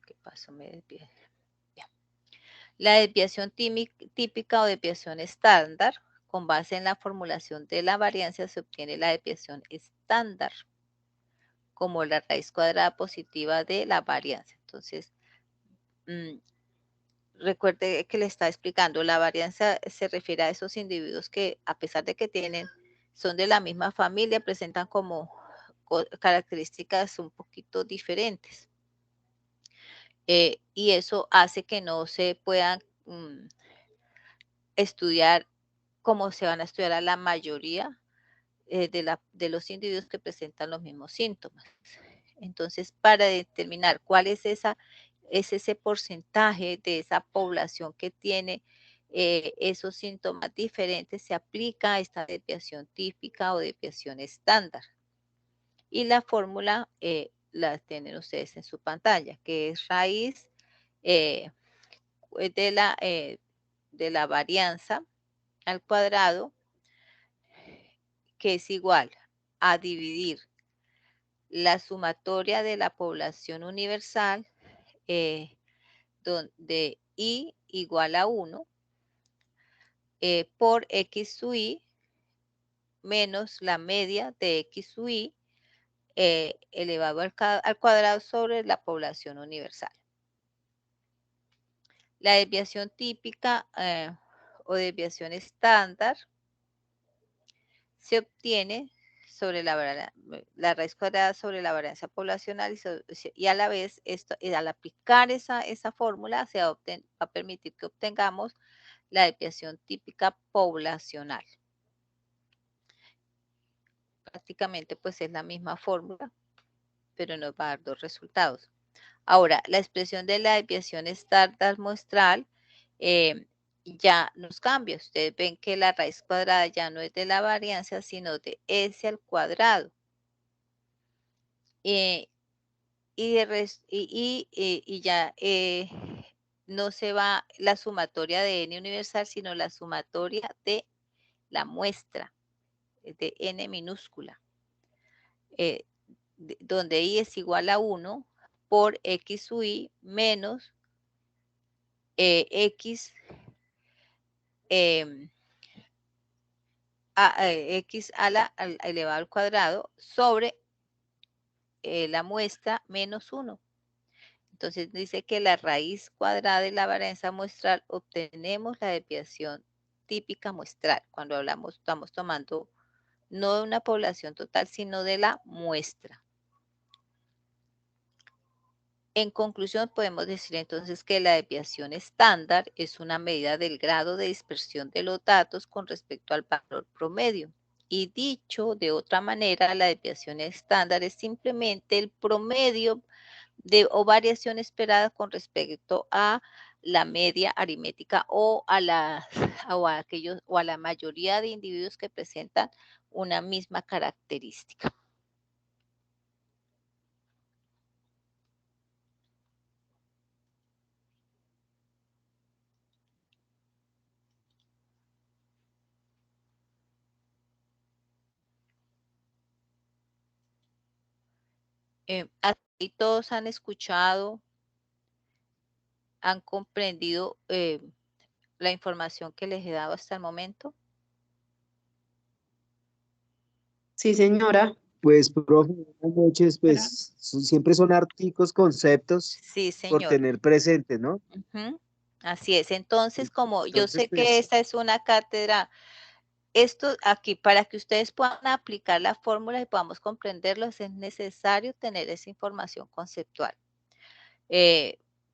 ¿qué pasó? Me desvié. La desviación típica o desviación estándar, con base en la formulación de la varianza, se obtiene la desviación estándar como la raíz cuadrada positiva de la varianza. Entonces, recuerde que le está explicando, la varianza se refiere a esos individuos que, a pesar de que son de la misma familia, presentan como características un poquito diferentes. Y eso hace que no se puedan estudiar como se van a estudiar a la mayoría de los individuos que presentan los mismos síntomas. Entonces, para determinar cuál es ese porcentaje de esa población que tiene esos síntomas diferentes, se aplica esta desviación típica o desviación estándar. Y la fórmula la tienen ustedes en su pantalla, que es raíz de la varianza al cuadrado, que es igual a dividir la sumatoria de la población universal, donde I igual a 1, por X sub I menos la media de X sub I elevado al cuadrado sobre la población universal. La desviación típica o desviación estándar se obtiene sobre la raíz cuadrada sobre la varianza poblacional y a la vez al aplicar esa fórmula va a permitir que obtengamos la desviación típica poblacional. Prácticamente pues es la misma fórmula, pero nos va a dar dos resultados. Ahora, la expresión de la desviación estándar muestral ya nos cambia. Ustedes ven que la raíz cuadrada ya no es de la varianza, sino de S al cuadrado. Y ya no se va la sumatoria de N universal, sino la sumatoria de la muestra, de N minúscula, donde I es igual a 1 por X sub I menos X X elevado al cuadrado sobre la muestra menos 1. Entonces dice que la raíz cuadrada de la varianza muestral obtenemos la desviación típica muestral. Cuando estamos tomando no de una población total, sino de la muestra. En conclusión, podemos decir entonces que la desviación estándar es una medida del grado de dispersión de los datos con respecto al valor promedio. Y dicho de otra manera, la desviación estándar es simplemente el promedio o variación esperada con respecto a la media aritmética o a la mayoría de individuos que presentan una misma característica. ¿Aquí todos han escuchado, han comprendido la información que les he dado hasta el momento? Sí, señora. Pues, profe, buenas noches. Pues siempre son artículos, conceptos Sí, por señor. tener presente, ¿no? Así es. Entonces, como yo Entonces, sé que pues, esta es una cátedra, esto aquí, para que ustedes puedan aplicar la fórmula y podamos comprenderlos, es necesario tener esa información conceptual.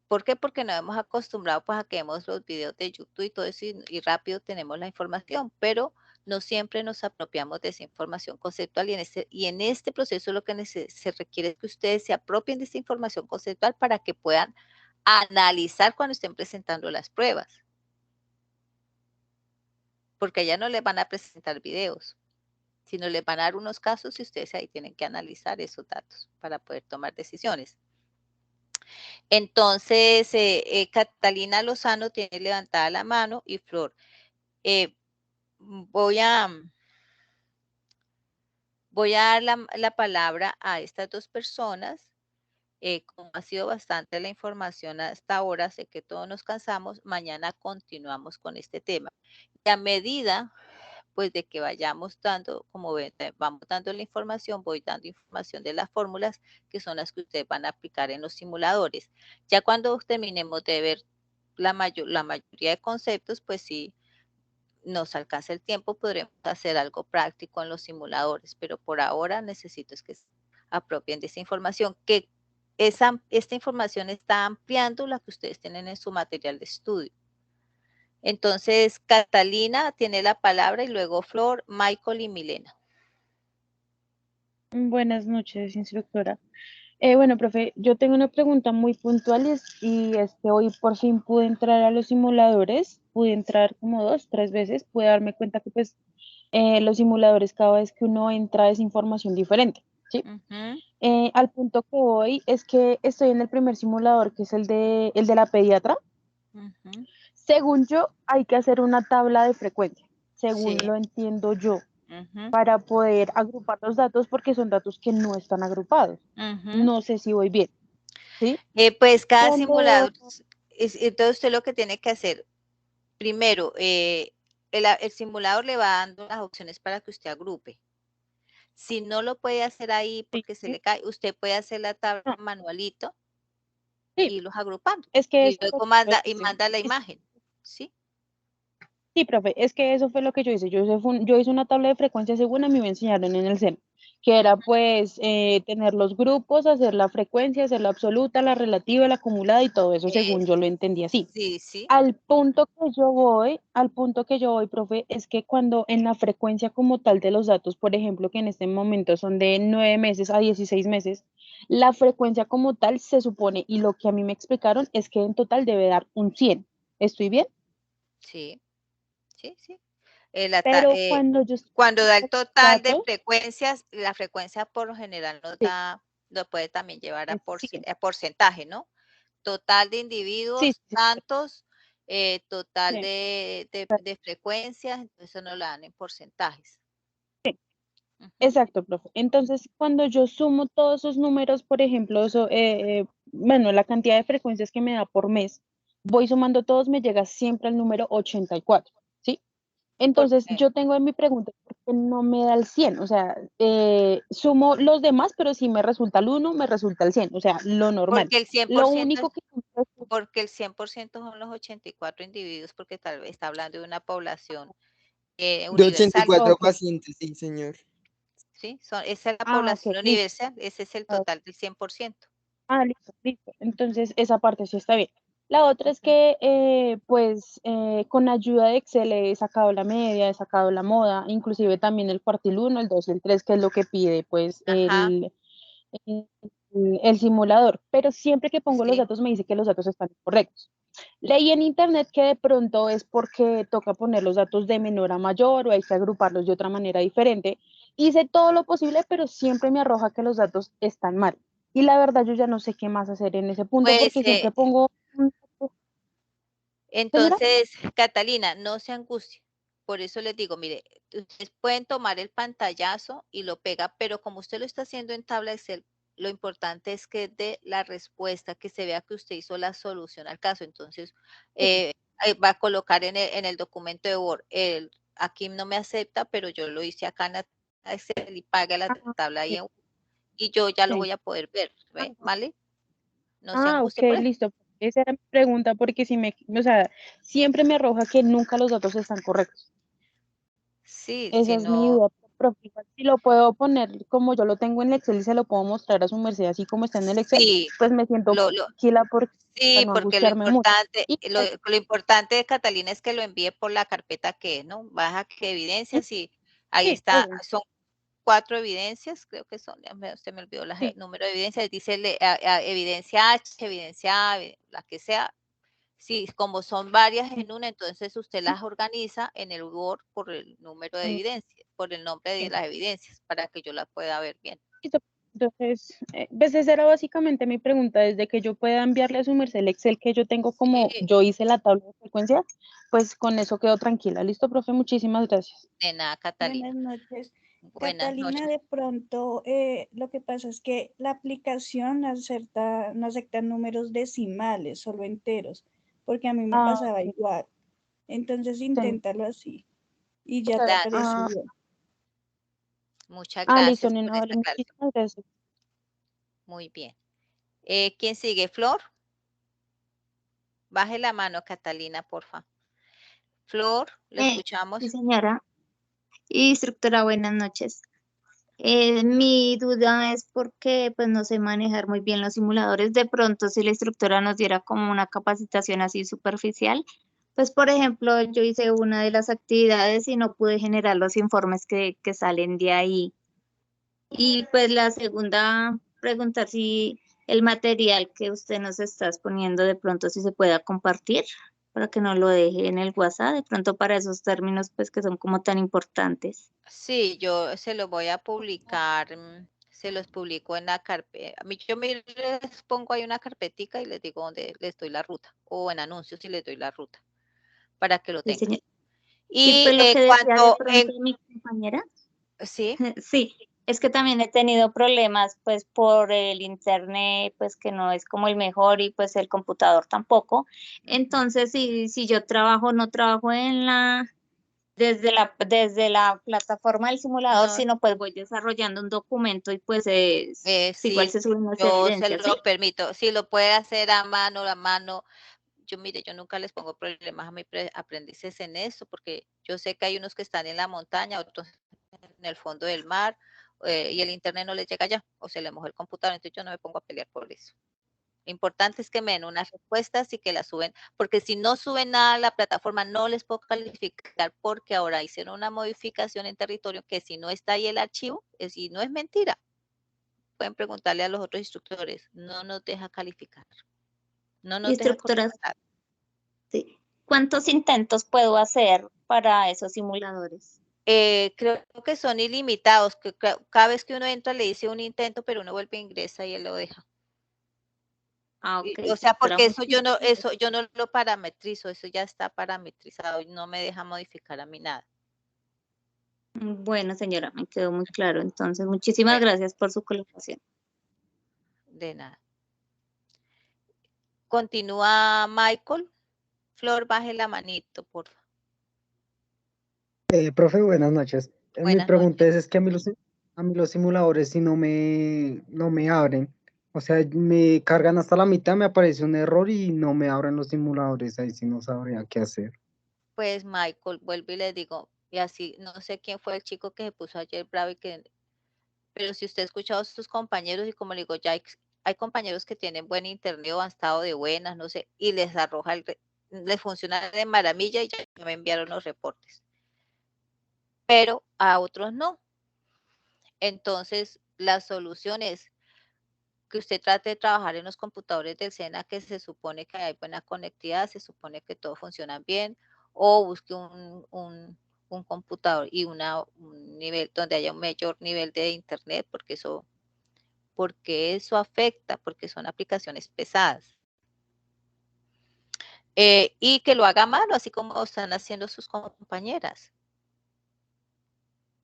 ¿Por qué? Porque nos hemos acostumbrado pues, a que vemos los videos de YouTube y todo eso y rápido tenemos la información, pero no siempre nos apropiamos de esa información conceptual y en este proceso lo que se requiere es que ustedes se apropien de esa información conceptual para que puedan analizar cuando estén presentando las pruebas. Porque allá no les van a presentar videos, sino les van a dar unos casos y ustedes ahí tienen que analizar esos datos para poder tomar decisiones. Entonces, Catalina Lozano tiene levantada la mano y Flor. Voy a dar la palabra a estas dos personas. Como ha sido bastante la información hasta ahora, sé que todos nos cansamos, mañana continuamos con este tema. Y a medida pues de que vayamos dando, como ven, vamos dando la información, voy dando información de las fórmulas que son las que ustedes van a aplicar en los simuladores. Ya cuando terminemos de ver la mayoría de conceptos, pues sí nos alcanza el tiempo, podremos hacer algo práctico en los simuladores, pero por ahora necesito es que se apropien de esa información, que esta información está ampliando la que ustedes tienen en su material de estudio. Entonces, Catalina tiene la palabra y luego Flor, Michael y Milena. Buenas noches, instructora. Bueno, profe, yo tengo una pregunta muy puntual y es que hoy por fin pude entrar a los simuladores, pude entrar como 2, 3 veces, pude darme cuenta que pues los simuladores cada vez que uno entra es información diferente, ¿sí? Ujú, Al punto que voy es que estoy en el primer simulador, que es el de la pediatra. ujú. Según yo, hay que hacer una tabla de frecuencia, según Sí. lo entiendo yo, Ujú, para poder agrupar los datos porque son datos que no están agrupados. ujú. No sé si voy bien, ¿sí? Pues cada Cuando, simulador, entonces usted lo que tiene que hacer, primero, el simulador le va dando las opciones para que usted agrupe. Si no lo puede hacer ahí sí, porque se le cae, usted puede hacer la tabla no, manualito sí, y los agrupando. es que Y eso fue luego lo que manda, yo y hice. manda la imagen, ¿sí? Sí, profe, es que eso fue lo que yo hice. Yo hice una tabla de frecuencia según a mí me enseñaron en el SEM, que era pues tener los grupos, hacer la frecuencia, hacer la absoluta, la relativa, la acumulada y todo eso según yo lo entendí así. Sí, sí. Al punto que yo voy, profe, es que cuando en la frecuencia como tal de los datos, por ejemplo, que en este momento son de 9 meses a 16 meses, la frecuencia como tal se supone, y lo que a mí me explicaron es que en total debe dar un 100. ¿Estoy bien? Sí, sí, sí. La Pero cuando yo estoy cuando da el con los total de datos, frecuencias, la frecuencia por lo general nos sí, da, lo puede también llevar es 100. a porcentaje, ¿no? Total de Sí, individuos, sí, tantos, total sí, de frecuencias, entonces eso nos lo dan en porcentajes. sí, Ujú. exacto, profe. Entonces, cuando yo sumo todos esos números, por ejemplo, bueno, la cantidad de frecuencias que me da por mes, voy sumando todos, me llega siempre al número 84, ¿sí? Entonces, Porque, yo tengo en mi pregunta, ¿por qué no me da el 100? O sea, sumo los demás, pero si me resulta el 1, me resulta el 100, o sea, lo normal. porque el Lo 100%, único que no me resulta porque el 100% son los 84 individuos, porque tal vez está hablando de una población De universal, 84 ok. pacientes, sí, señor. ¿sí? Esa es la Ok, población listo. universal, ese es el total del 100%. Listo, listo. Entonces, esa parte sí está bien. La otra es Ujú. que, pues, con ayuda de Excel he sacado la media, he sacado la moda, inclusive también el cuartil 1, el 2 y el 3, que es lo que pide, pues, Ajá, el simulador. Pero siempre que pongo los sí. datos me dice que los datos están correctos. Leí en internet que de pronto es porque toca poner los datos de menor a mayor o hay que agruparlos de otra manera diferente. Hice todo lo posible, pero siempre me arroja que los datos están mal. Y la verdad yo ya no sé qué más hacer en ese punto Pues porque siempre pongo... Señora, entonces, Catalina, no se angustie. Por eso les digo, mire, ustedes pueden tomar el pantallazo y lo pega, pero como usted lo está haciendo en tabla Excel, lo importante es que dé la respuesta, que se vea que usted hizo la solución al caso. Entonces, ahí va a colocar en el documento de Word, aquí no me acepta, pero yo lo hice acá en la Excel y paga la tabla ahí sí, y yo ya lo sí. voy a poder ver, Ah, ¿vale? No se ok, angustie por eso. listo. Esa era mi pregunta porque si o sea, siempre me arroja que nunca los datos están correctos. Sí, Esa si es mi no, duda, profe. Igual si lo puedo poner como yo lo tengo en el Excel y se lo puedo mostrar a su merced, así como está en el Excel, sí, pues me siento más lo, tranquila para sí, no porque lo angustiarme mucho. importante, Y lo importante de Catalina es que lo envíe por la carpeta que es, ¿no? Baja que evidencias y ahí sí, está, obvio, son 4 evidencias, creo que son, se me olvidó sí, el número de evidencias, dice evidencia H, evidencia A, la que sea. Sí, como son varias sí, en una, entonces usted las organiza en el Word por el número de mm, evidencias, por el nombre de sí. las evidencias, para que yo las pueda ver bien. Listo. Entonces, pues esa era básicamente mi pregunta, desde que yo pueda enviarle a su merced el Excel que yo tengo como Sí, yo hice la tabla de frecuencia, pues con eso quedo tranquila. Listo, profe, muchísimas gracias. de nada, Buenas Catalina. noches. Buenas Catalina, noches. de pronto lo que pasa es que la aplicación no acepta números decimales, solo enteros, porque a mí me Ah, pasaba ok, igual. Entonces sí. inténtalo así y O ya sea, te aparece Gracias. bien. Muchas listo, gracias por nena, vale, esta aclaración. muchísimas gracias. Muy bien. ¿Quién sigue? Flor. Baje la mano, Catalina, porfa. Flor, lo Sí, escuchamos. señora. Instructora, buenas noches. Mi duda es porque pues no sé manejar muy bien los simuladores. De pronto, si la instructora nos diera como una capacitación así superficial, pues por ejemplo, yo hice una de las actividades y no pude generar los informes que salen de ahí. Y pues la segunda, preguntar si el material que usted nos está exponiendo de pronto si se pueda compartir para que nos lo deje en el WhatsApp, de pronto para esos términos pues que son como tan importantes. Sí, yo se los voy a publicar, se los publico en la carpeta. Yo les pongo ahí una carpetica y les digo dónde les doy la ruta, o en anuncios y les doy la ruta, para que lo Sí, tengan. señor. Y Y pues lo que decía de cuando, pronto mi compañera, sí, sí, es que también he tenido problemas pues por el internet, pues que no es como el mejor y pues el computador tampoco. Entonces, si yo trabajo, no trabajo desde la plataforma del simulador, no, sino pues voy desarrollando un documento y pues igual sí, se suben las yo se evidencias, ¿sí? lo permito. Si lo puede hacer a mano, mire, yo nunca les pongo problemas a mis aprendices en esto, porque yo sé que hay unos que están en la montaña, otros en el fondo del mar, y el internet no les llega allá, o se le moja el computador, entonces yo no me pongo a pelear por eso. Lo importante es que me den unas respuestas y que las suben, porque si no suben nada a la plataforma, no les puedo calificar, porque ahora hicieron una modificación en territorio que si no está ahí el archivo, y no es mentira. Pueden preguntarle a los otros instructores, no nos deja calificar, no nos deja Instructoras, contratar. sí. ¿Cuántos intentos puedo hacer para esos simuladores? Creo que son ilimitados, que cada vez que uno entra le dice un intento, pero uno vuelve a ingresar y él lo deja. Ah, ok, O sea, instructora, porque eso muchísimas yo no lo parametrizo, eso ya está parametrizado y no me deja modificar a mí nada. Bueno, señora, me quedó muy claro. Entonces, muchísimas Bueno, gracias por su colaboración. de nada. Continúa Michael. Flor, baje la manito, por favor. Profe, buenas noches. Mi Buenas pregunta noches. es que a mí los simuladores si no me abren. O sea, me cargan hasta la mitad, me aparece un error y no me abren los simuladores. Ahí sí no sabría qué hacer. Pues Michael, vuelvo y le digo, y así, no sé quién fue el chico que se puso ayer bravo y que, pero si usted ha escuchado a sus compañeros y como le digo, ya hay compañeros que tienen buen internet o han estado de buenas, no sé, y les arroja les funciona de maravilla y ya me enviaron los reportes. Pero a otros no. Entonces, la solución es que usted trate de trabajar en los computadores del SENA, que se supone que hay buena conectividad, se supone que todo funciona bien, o busque un computador y un nivel donde haya un mayor nivel de internet, porque eso afecta, porque son aplicaciones pesadas. Y que lo haga a mano, así como están haciendo sus compañeras.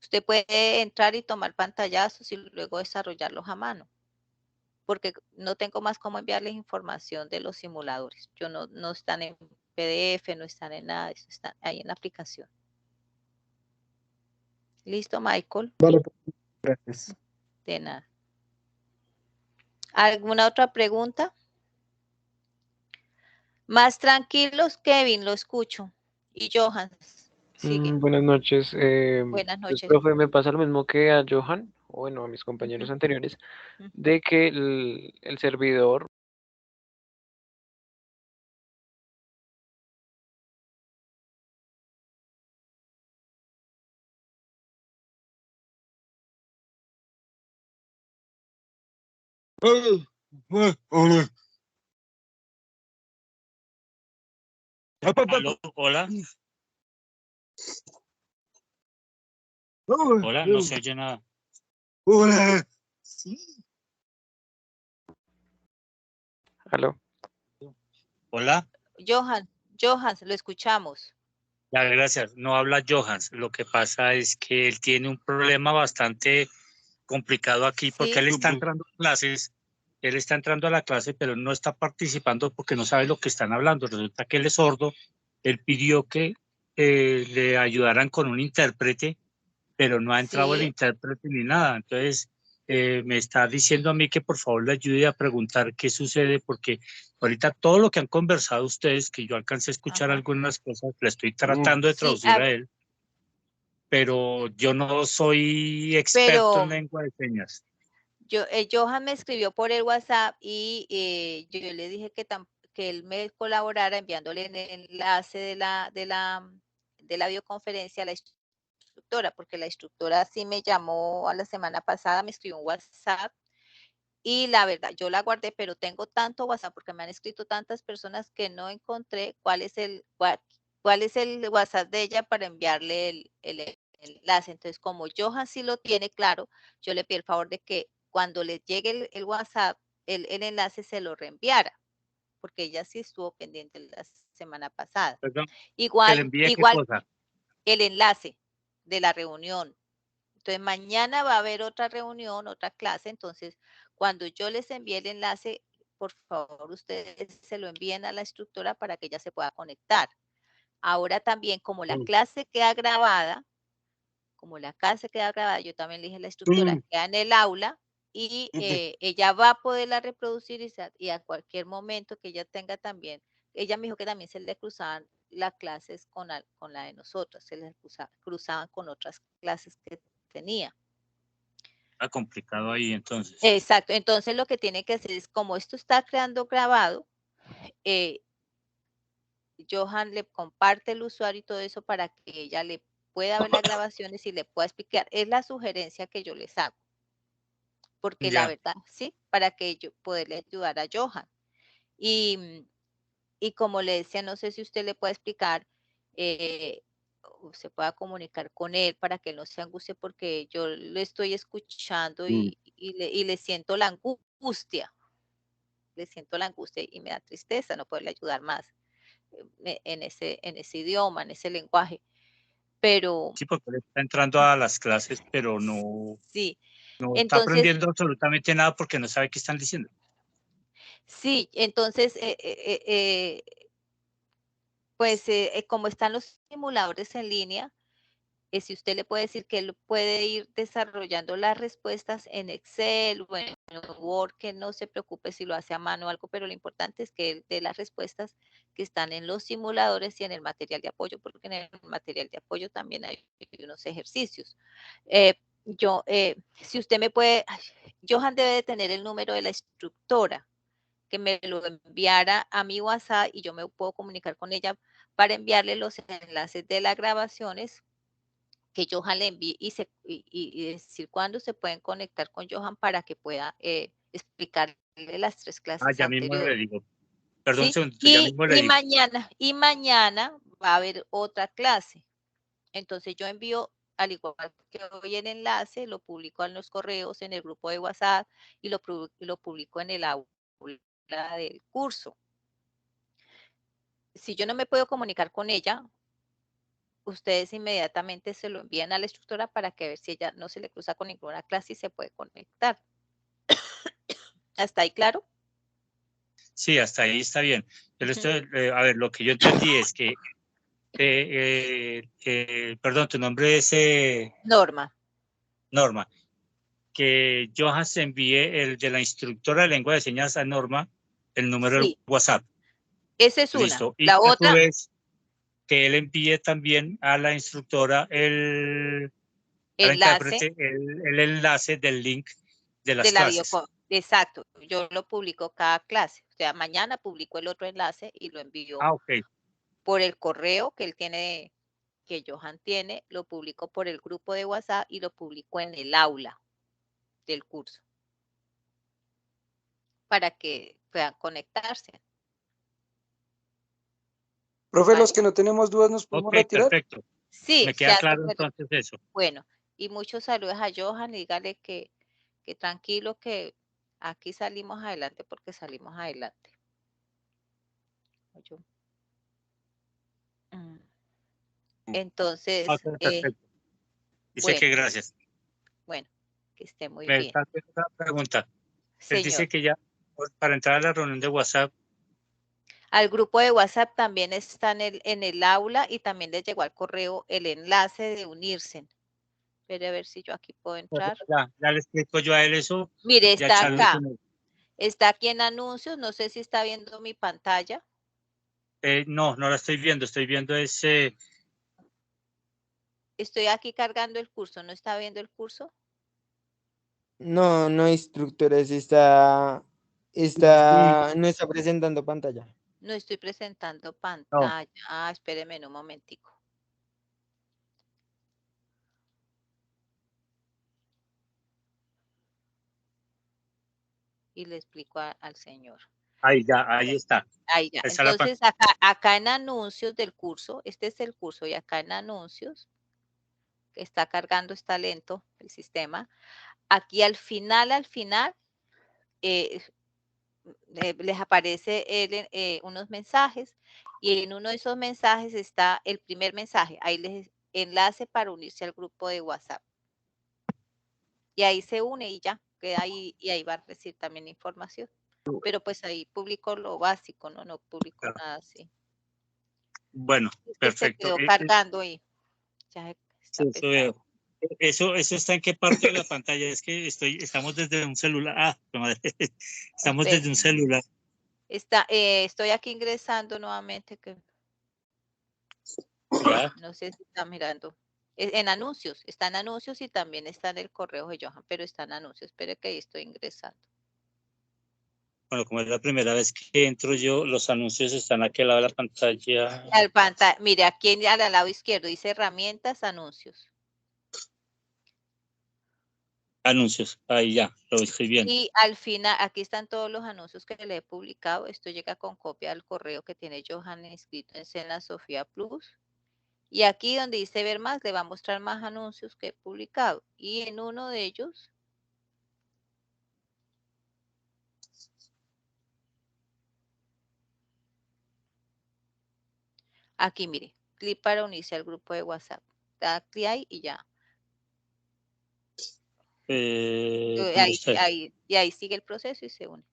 Usted puede entrar y tomar pantallazos y luego desarrollarlos a mano, porque no tengo más cómo enviarles información de los simuladores. No están en PDF, no están en nada, eso están ahí en la aplicación. ¿Listo, Michael? Vale, gracias. De nada. ¿Alguna otra pregunta? Más tranquilos, Kevin, lo escucho. Y Johan, sigue. Buenas noches. Buenas Pues, noches. profe, me pasa lo mismo que a Johan, o bueno, a mis compañeros Ujú, anteriores, ujú. de que el servidor Aló, hola. Hola, no se oye nada. Hola. Sí. Aló. Hola. Johan, lo escuchamos. Ya, gracias. No habla Johans. Lo que pasa es que él tiene un problema bastante complicado aquí porque Sí. él está entrando a clases. Él está entrando a la clase, pero no está participando porque no sabe lo que están hablando. Resulta que él es sordo. Él pidió que le ayudaran con un intérprete, pero no ha entrado el Sí. intérprete ni nada. Entonces, me está diciendo a mí que por favor le ayude a preguntar qué sucede, porque ahorita todo lo que han conversado ustedes, que yo alcancé a escuchar Ajá. algunas cosas, le estoy tratando de Sí, traducir a él, pero yo no soy experto en pero lengua de señas. Johan me escribió por el WhatsApp y yo le dije que él me colaborara enviándole el enlace de la videoconferencia a la instructora instructora, porque la instructora sí me llamó a la semana pasada, me escribió un WhatsApp y la verdad, yo la guardé, pero tengo tanto WhatsApp porque me han escrito tantas personas que no encontré cuál es el WhatsApp de ella para enviarle el enlace. Entonces, como Johan sí lo tiene claro, yo le pido el favor de que cuando le llegue el WhatsApp, el enlace se lo reenviara, porque ella sí estuvo pendiente la semana pasada. Perdón, que le Igual envíe qué cosa. el enlace de la reunión. Entonces, mañana va a haber otra reunión, otra clase. Entonces, cuando yo les envíe el enlace, por favor, ustedes se lo envíen a la instructora para que ella se pueda conectar. Ahora también, como la clase queda grabada, yo también le dije a la instructora, queda en el aula y ella va a poderla reproducir y a cualquier momento que ella tenga también, ella me dijo que también se le cruzaban las clases con la de nosotros, se les cruzaban con otras clases que tenía. Está complicado ahí entonces. Exacto, entonces lo que tiene que hacer es, como esto está quedando grabado, Johan le comparte el usuario y todo eso para que ella le pueda ver las grabaciones y le pueda explicar. Es la sugerencia que yo les hago. Porque la verdad, sí, para que yo poderle ayudar a Johan. Y como le decía, no sé si usted le puede explicar, o se pueda comunicar con él para que no se angustie, porque yo le estoy escuchando y le siento la angustia. Le siento la angustia y me da tristeza no poderle ayudar más en ese idioma, en ese lenguaje. Pero sí, porque él está entrando a las clases, pero no, sí. No Entonces, está aprendiendo absolutamente nada porque no sabe qué están diciendo. Sí, entonces, pues como están los simuladores en línea, si usted le puede decir que él puede ir desarrollando las respuestas en Excel o en Word, que no se preocupe si lo hace a mano o algo, pero lo importante es que él dé las respuestas que están en los simuladores y en el material de apoyo, porque en el material de apoyo también hay unos ejercicios. Si usted me puede, Johan debe de tener el número de la instructora, que me lo enviara a mi WhatsApp y yo me puedo comunicar con ella para enviarle los enlaces de las grabaciones que Johan le envíe y decir cuándo se pueden conectar con Johan para que pueda explicarle las 3 clases ya mismo le anteriores. digo. Perdón, ¿Sí? ya mismo le digo. Mañana va a haber otra clase. Entonces yo envío, al igual que hoy, el enlace, lo publico en los correos, en el grupo de WhatsApp y lo publico en el aula del curso. Si yo no me puedo comunicar con ella, ustedes inmediatamente se lo envían a la instructora para que ver si ella no se le cruza con ninguna clase y se puede conectar. ¿Hasta ahí claro? Sí, hasta ahí está bien. Pero a ver, lo que yo entendí es que, perdón, tu nombre es... Norma. Norma. Que Johan se envíe el de la instructora de lengua de señas a Norma, el número del WhatsApp. Esa es Listo. una. Y La otra... a su vez, que él envíe también a la instructora el enlace del link de las clases. Exacto. Yo lo publico cada clase. O sea, mañana publico el otro enlace y lo envío por el correo que él tiene, que Johan tiene, lo publico por el grupo de WhatsApp y lo publico en el aula del curso para que puedan conectarse. Profe, los que no tenemos dudas nos podemos retirar. Perfecto. Sí, me queda claro entonces eso. Bueno, y muchos saludos a Johan y dígale que tranquilo, que aquí salimos adelante porque salimos adelante. Entonces, perfecto. Dice que gracias. Bueno, que esté muy bien. Está haciendo una pregunta. Señor. Él dice que ya para entrar a la reunión de WhatsApp. Al grupo de WhatsApp también está en el aula y también les llegó al correo el enlace de unirse. Espere a ver si yo aquí puedo entrar. Ya le explico yo a él eso. Mire, está acá. Está aquí en anuncios. No sé si está viendo mi pantalla. No la estoy viendo. Estoy viendo ese. Estoy aquí cargando el curso. ¿No está viendo el curso? No, instructores, no está presentando pantalla. No estoy presentando pantalla. Espéreme un momentico. y le explico al señor. Ahí ya, ahí está. Ahí ya. Esa la Entonces, acá en anuncios del curso, este es el curso, y acá en anuncios, que está cargando, está lento el sistema. Aquí al final, les aparece unos mensajes, y en uno de esos mensajes está el primer mensaje. Ahí les enlace para unirse al grupo de WhatsApp. Y ahí se une y ya, queda ahí, y ahí va a recibir también información. Pero pues ahí publico lo básico, no publico nada así. Bueno, Es que perfecto. se quedó cargando y ya está Eso veo. pesado. Eso está en qué parte de la pantalla. Es que estamos desde un celular. Ah, madre. Estamos desde un celular. Estoy aquí ingresando nuevamente, que ¿Ya? no sé si está mirando. En anuncios, está en anuncios y también está en el correo de Johan, pero está en anuncios. Espere que ahí estoy ingresando. Bueno, como es la primera vez que entro yo, los anuncios están aquí al lado de la pantalla. Mire, aquí al lado izquierdo dice herramientas, anuncios. Anuncios, ahí ya, lo estoy viendo. Y al final, aquí están todos los anuncios que le he publicado. Esto llega con copia al correo que tiene Johan inscrito en Cena Sofía Plus. Y aquí donde dice ver más, le va a mostrar más anuncios que he publicado. Y en uno de ellos, aquí mire, clic para unirse al grupo de WhatsApp. Da clic ahí y ya. Ahí sigue el proceso y se une.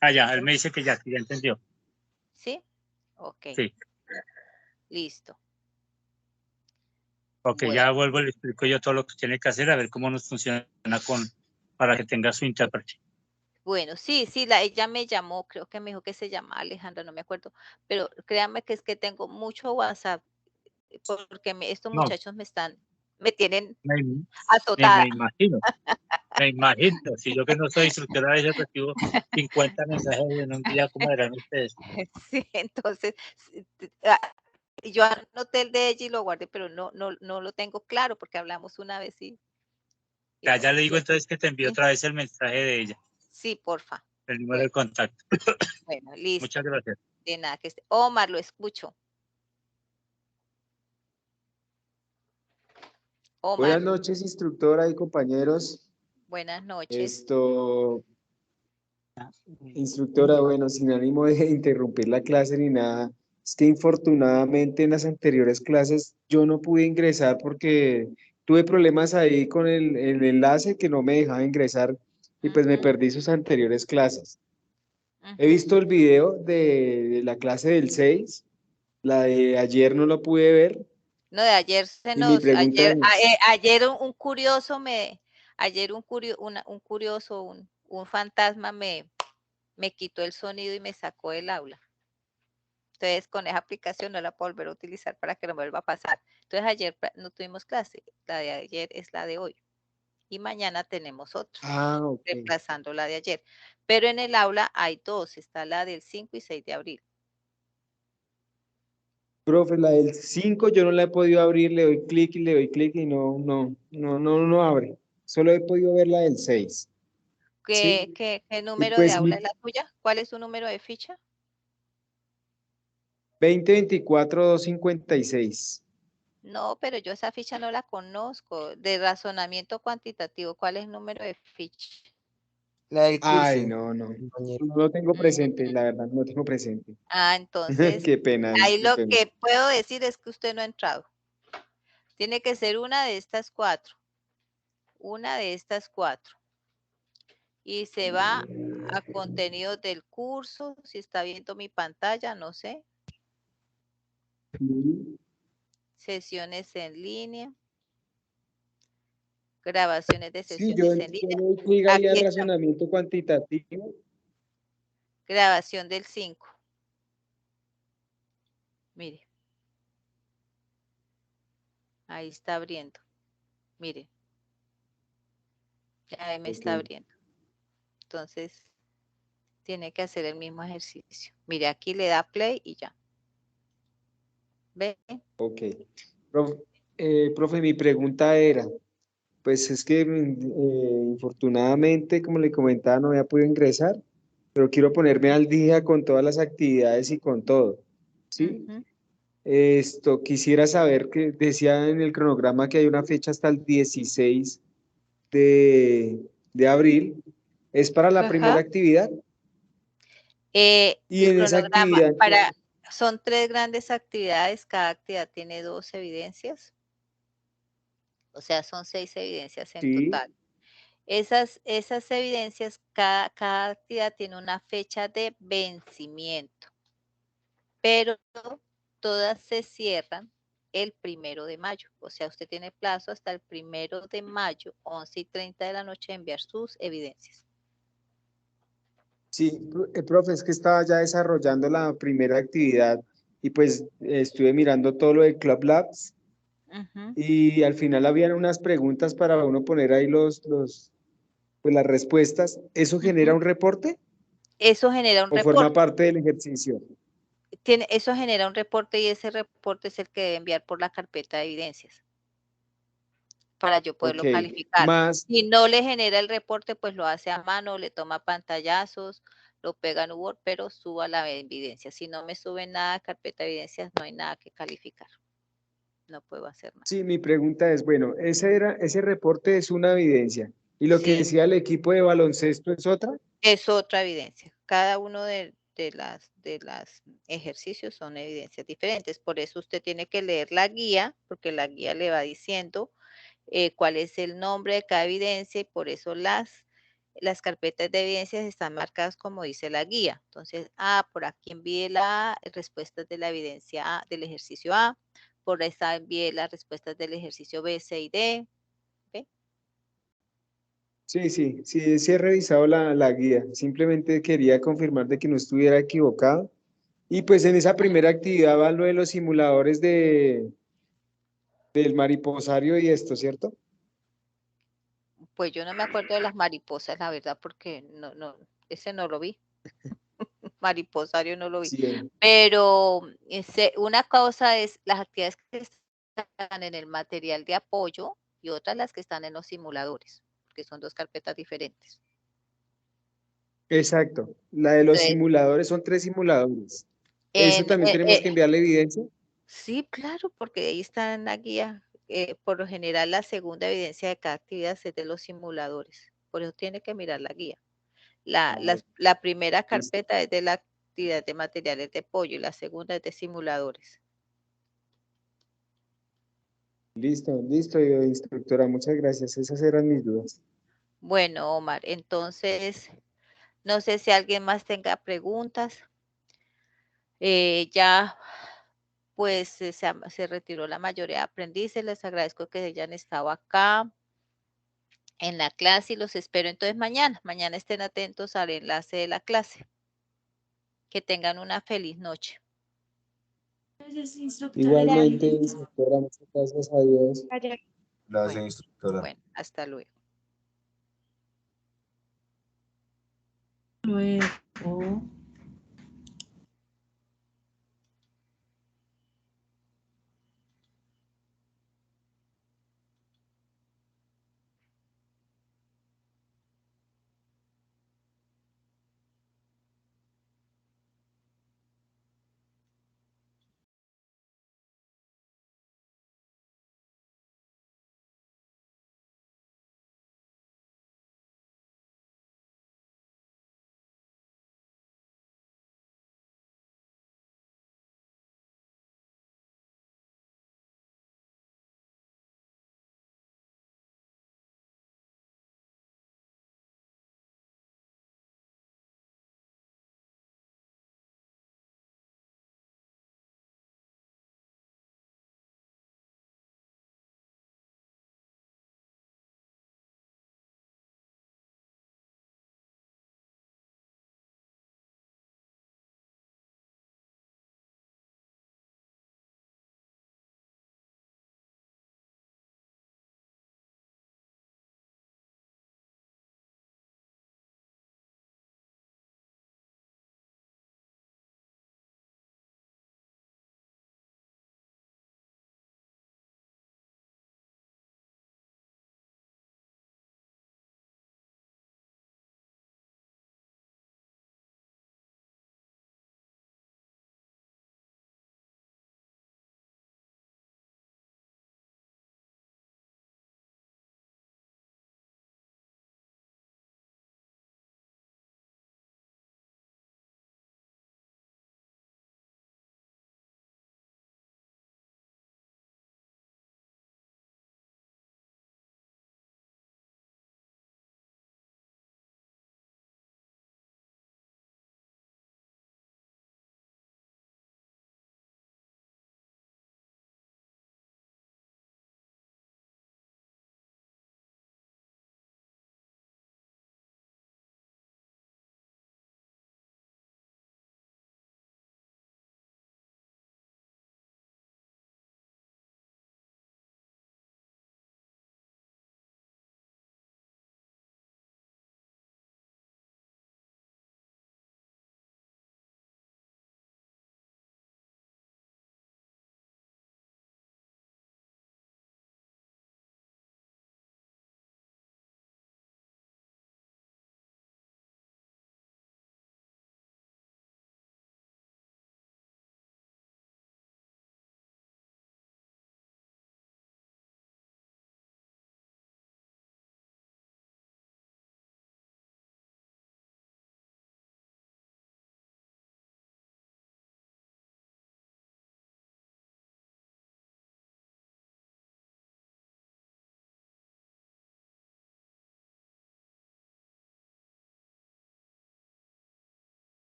Ya, él me dice que ya entendió. ¿Sí? Ok. Sí. Listo. Ok, bueno. Ya vuelvo y le explico yo todo lo que tiene que hacer, a ver cómo nos funciona para que tenga su intérprete. Bueno, sí, ella me llamó, creo que me dijo que se llama Alejandra, no me acuerdo, pero créanme que es que tengo mucho WhatsApp, porque estos muchachos me tienen azotada. Me imagino, si yo que no soy instructora de ese recibo 50 mensajes en un día, ¿cómo eran ustedes? Sí, entonces, yo anoté el de ella y lo guardé, pero no lo tengo claro, porque hablamos una vez y Ya le digo entonces que te envío otra vez el mensaje de ella. Sí, porfa. El número de contacto. Bueno, listo. Muchas gracias. De nada, Omar, lo escucho. Omar. Buenas noches, instructora y compañeros. Buenas noches. Instructora, bueno, sin ánimo de interrumpir la clase ni nada, es que infortunadamente en las anteriores clases yo no pude ingresar porque tuve problemas ahí con el enlace que no me dejaba ingresar y pues me perdí sus anteriores clases. He visto el video de la clase del 6, la de ayer no lo pude ver. No, de ayer ayer un curioso un fantasma me quitó el sonido y me sacó del aula. Entonces, con esa aplicación no la puedo volver a utilizar para que no me vuelva a pasar. Entonces, ayer no tuvimos clase. La de ayer es la de hoy. Y mañana tenemos otra, reemplazando la de ayer. Pero en el aula hay dos. Está la del 5 y 6 de abril. Profe, la del 5 yo no la he podido abrir, le doy clic y no abre. Solo he podido ver la del 6. ¿Qué número de aula es la tuya? ¿Cuál es tu número de ficha? 2024-256. No, pero yo esa ficha no la conozco. De razonamiento cuantitativo, ¿cuál es el número de ficha? La del curso. Ay, no lo tengo presente, la verdad, no tengo presente. Entonces, qué pena. Ahí lo que puedo decir es que usted no ha entrado. Tiene que ser una de estas cuatro. Una de estas cuatro. Y se va a contenido del curso. Si está viendo mi pantalla, no sé. Sesiones en línea. Grabaciones de sesiones en línea. Yo doy ahí al razonamiento cuantitativo. Grabación del 5. Mire. Ahí está abriendo. Mire. Ahí me está abriendo. Entonces, tiene que hacer el mismo ejercicio. Mire, aquí le da play y ya. ¿Ve? Ok. Profe, mi pregunta era, Pues es que infortunadamente, como le comentaba, no había podido ingresar, pero quiero ponerme al día con todas las actividades y con todo, ¿sí? Ujú. Esto, quisiera saber que decía en el cronograma que hay una fecha hasta el 16 de abril. ¿Es para la primera Ajá. actividad? Y El en esa cronograma actividad, son 3 grandes actividades, cada actividad tiene 2 evidencias, o sea, son 6 evidencias en sí, total. Esas evidencias, cada actividad tiene una fecha de vencimiento, pero todas se cierran el 1 de mayo. O sea, usted tiene plazo hasta el 1 de mayo, 11:30 de la noche, de enviar sus evidencias. sí, profe, es que estaba ya desarrollando la primera actividad y pues estuve mirando todo lo de Club Labs Ujú. y al final habían unas preguntas para uno poner ahí pues las respuestas. ¿Eso genera Ujú. un reporte Eso genera un o forma reporte. parte del ejercicio? Eso genera un reporte y ese reporte es el que debe enviar por la carpeta de evidencias para yo Ok, poderlo calificar. más, Si no le genera el reporte, pues lo hace a mano, le toma pantallazos, lo pega en Word, pero suba la evidencia. Si no me sube nada a carpeta de evidencias, no hay nada que calificar. No puedo hacer nada. sí, mi pregunta es, bueno, ese reporte es una evidencia y lo que Sí, decía el equipo de baloncesto es otra. es otra evidencia. Cada uno de las ejercicios son evidencias diferentes. Por eso usted tiene que leer la guía, porque la guía le va diciendo cuál es el nombre de cada evidencia y por eso las carpetas de evidencias están marcadas como dice la guía. Entonces, por aquí envié las respuestas de la evidencia A, del ejercicio A, por esta envié las respuestas del ejercicio B, C y D. ¿Ok? Sí, sí, sí, sí he revisado la guía. Simplemente quería confirmar de que no estuviera equivocado. Y pues en esa primera actividad va lo de los simuladores del mariposario y esto, ¿cierto? Pues yo no me acuerdo de las mariposas, la verdad, porque ese no lo vi. Mariposario no lo vi. Sí, Pero una cosa es las actividades que están en el material de apoyo y otras las que están en los simuladores, porque son 2 carpetas diferentes. exacto. La de los Entonces, simuladores son 3 simuladores. ¿Eso en, también tenemos que enviarle evidencia? sí, claro, porque ahí está en la guía. Por lo general, la segunda evidencia de cada actividad es de los simuladores. Por eso tiene que mirar la guía. Ah, La primera listo, carpeta es de la actividad de materiales de apoyo y la segunda es de simuladores. listo, listo, instructora, muchas gracias. Esas eran mis dudas. Bueno, Omar, entonces, no sé si alguien más tenga preguntas. Ya, pues, se retiró la mayoría de aprendices. Les agradezco que hayan estado acá en la clase y los espero entonces mañana. Mañana estén atentos al enlace de la clase. Que tengan una feliz noche. Gracias, instructora. Igualmente, instructora, muchas gracias a Dios. Gracias, Gracias, Bueno, instructora. bueno, hasta luego. luego.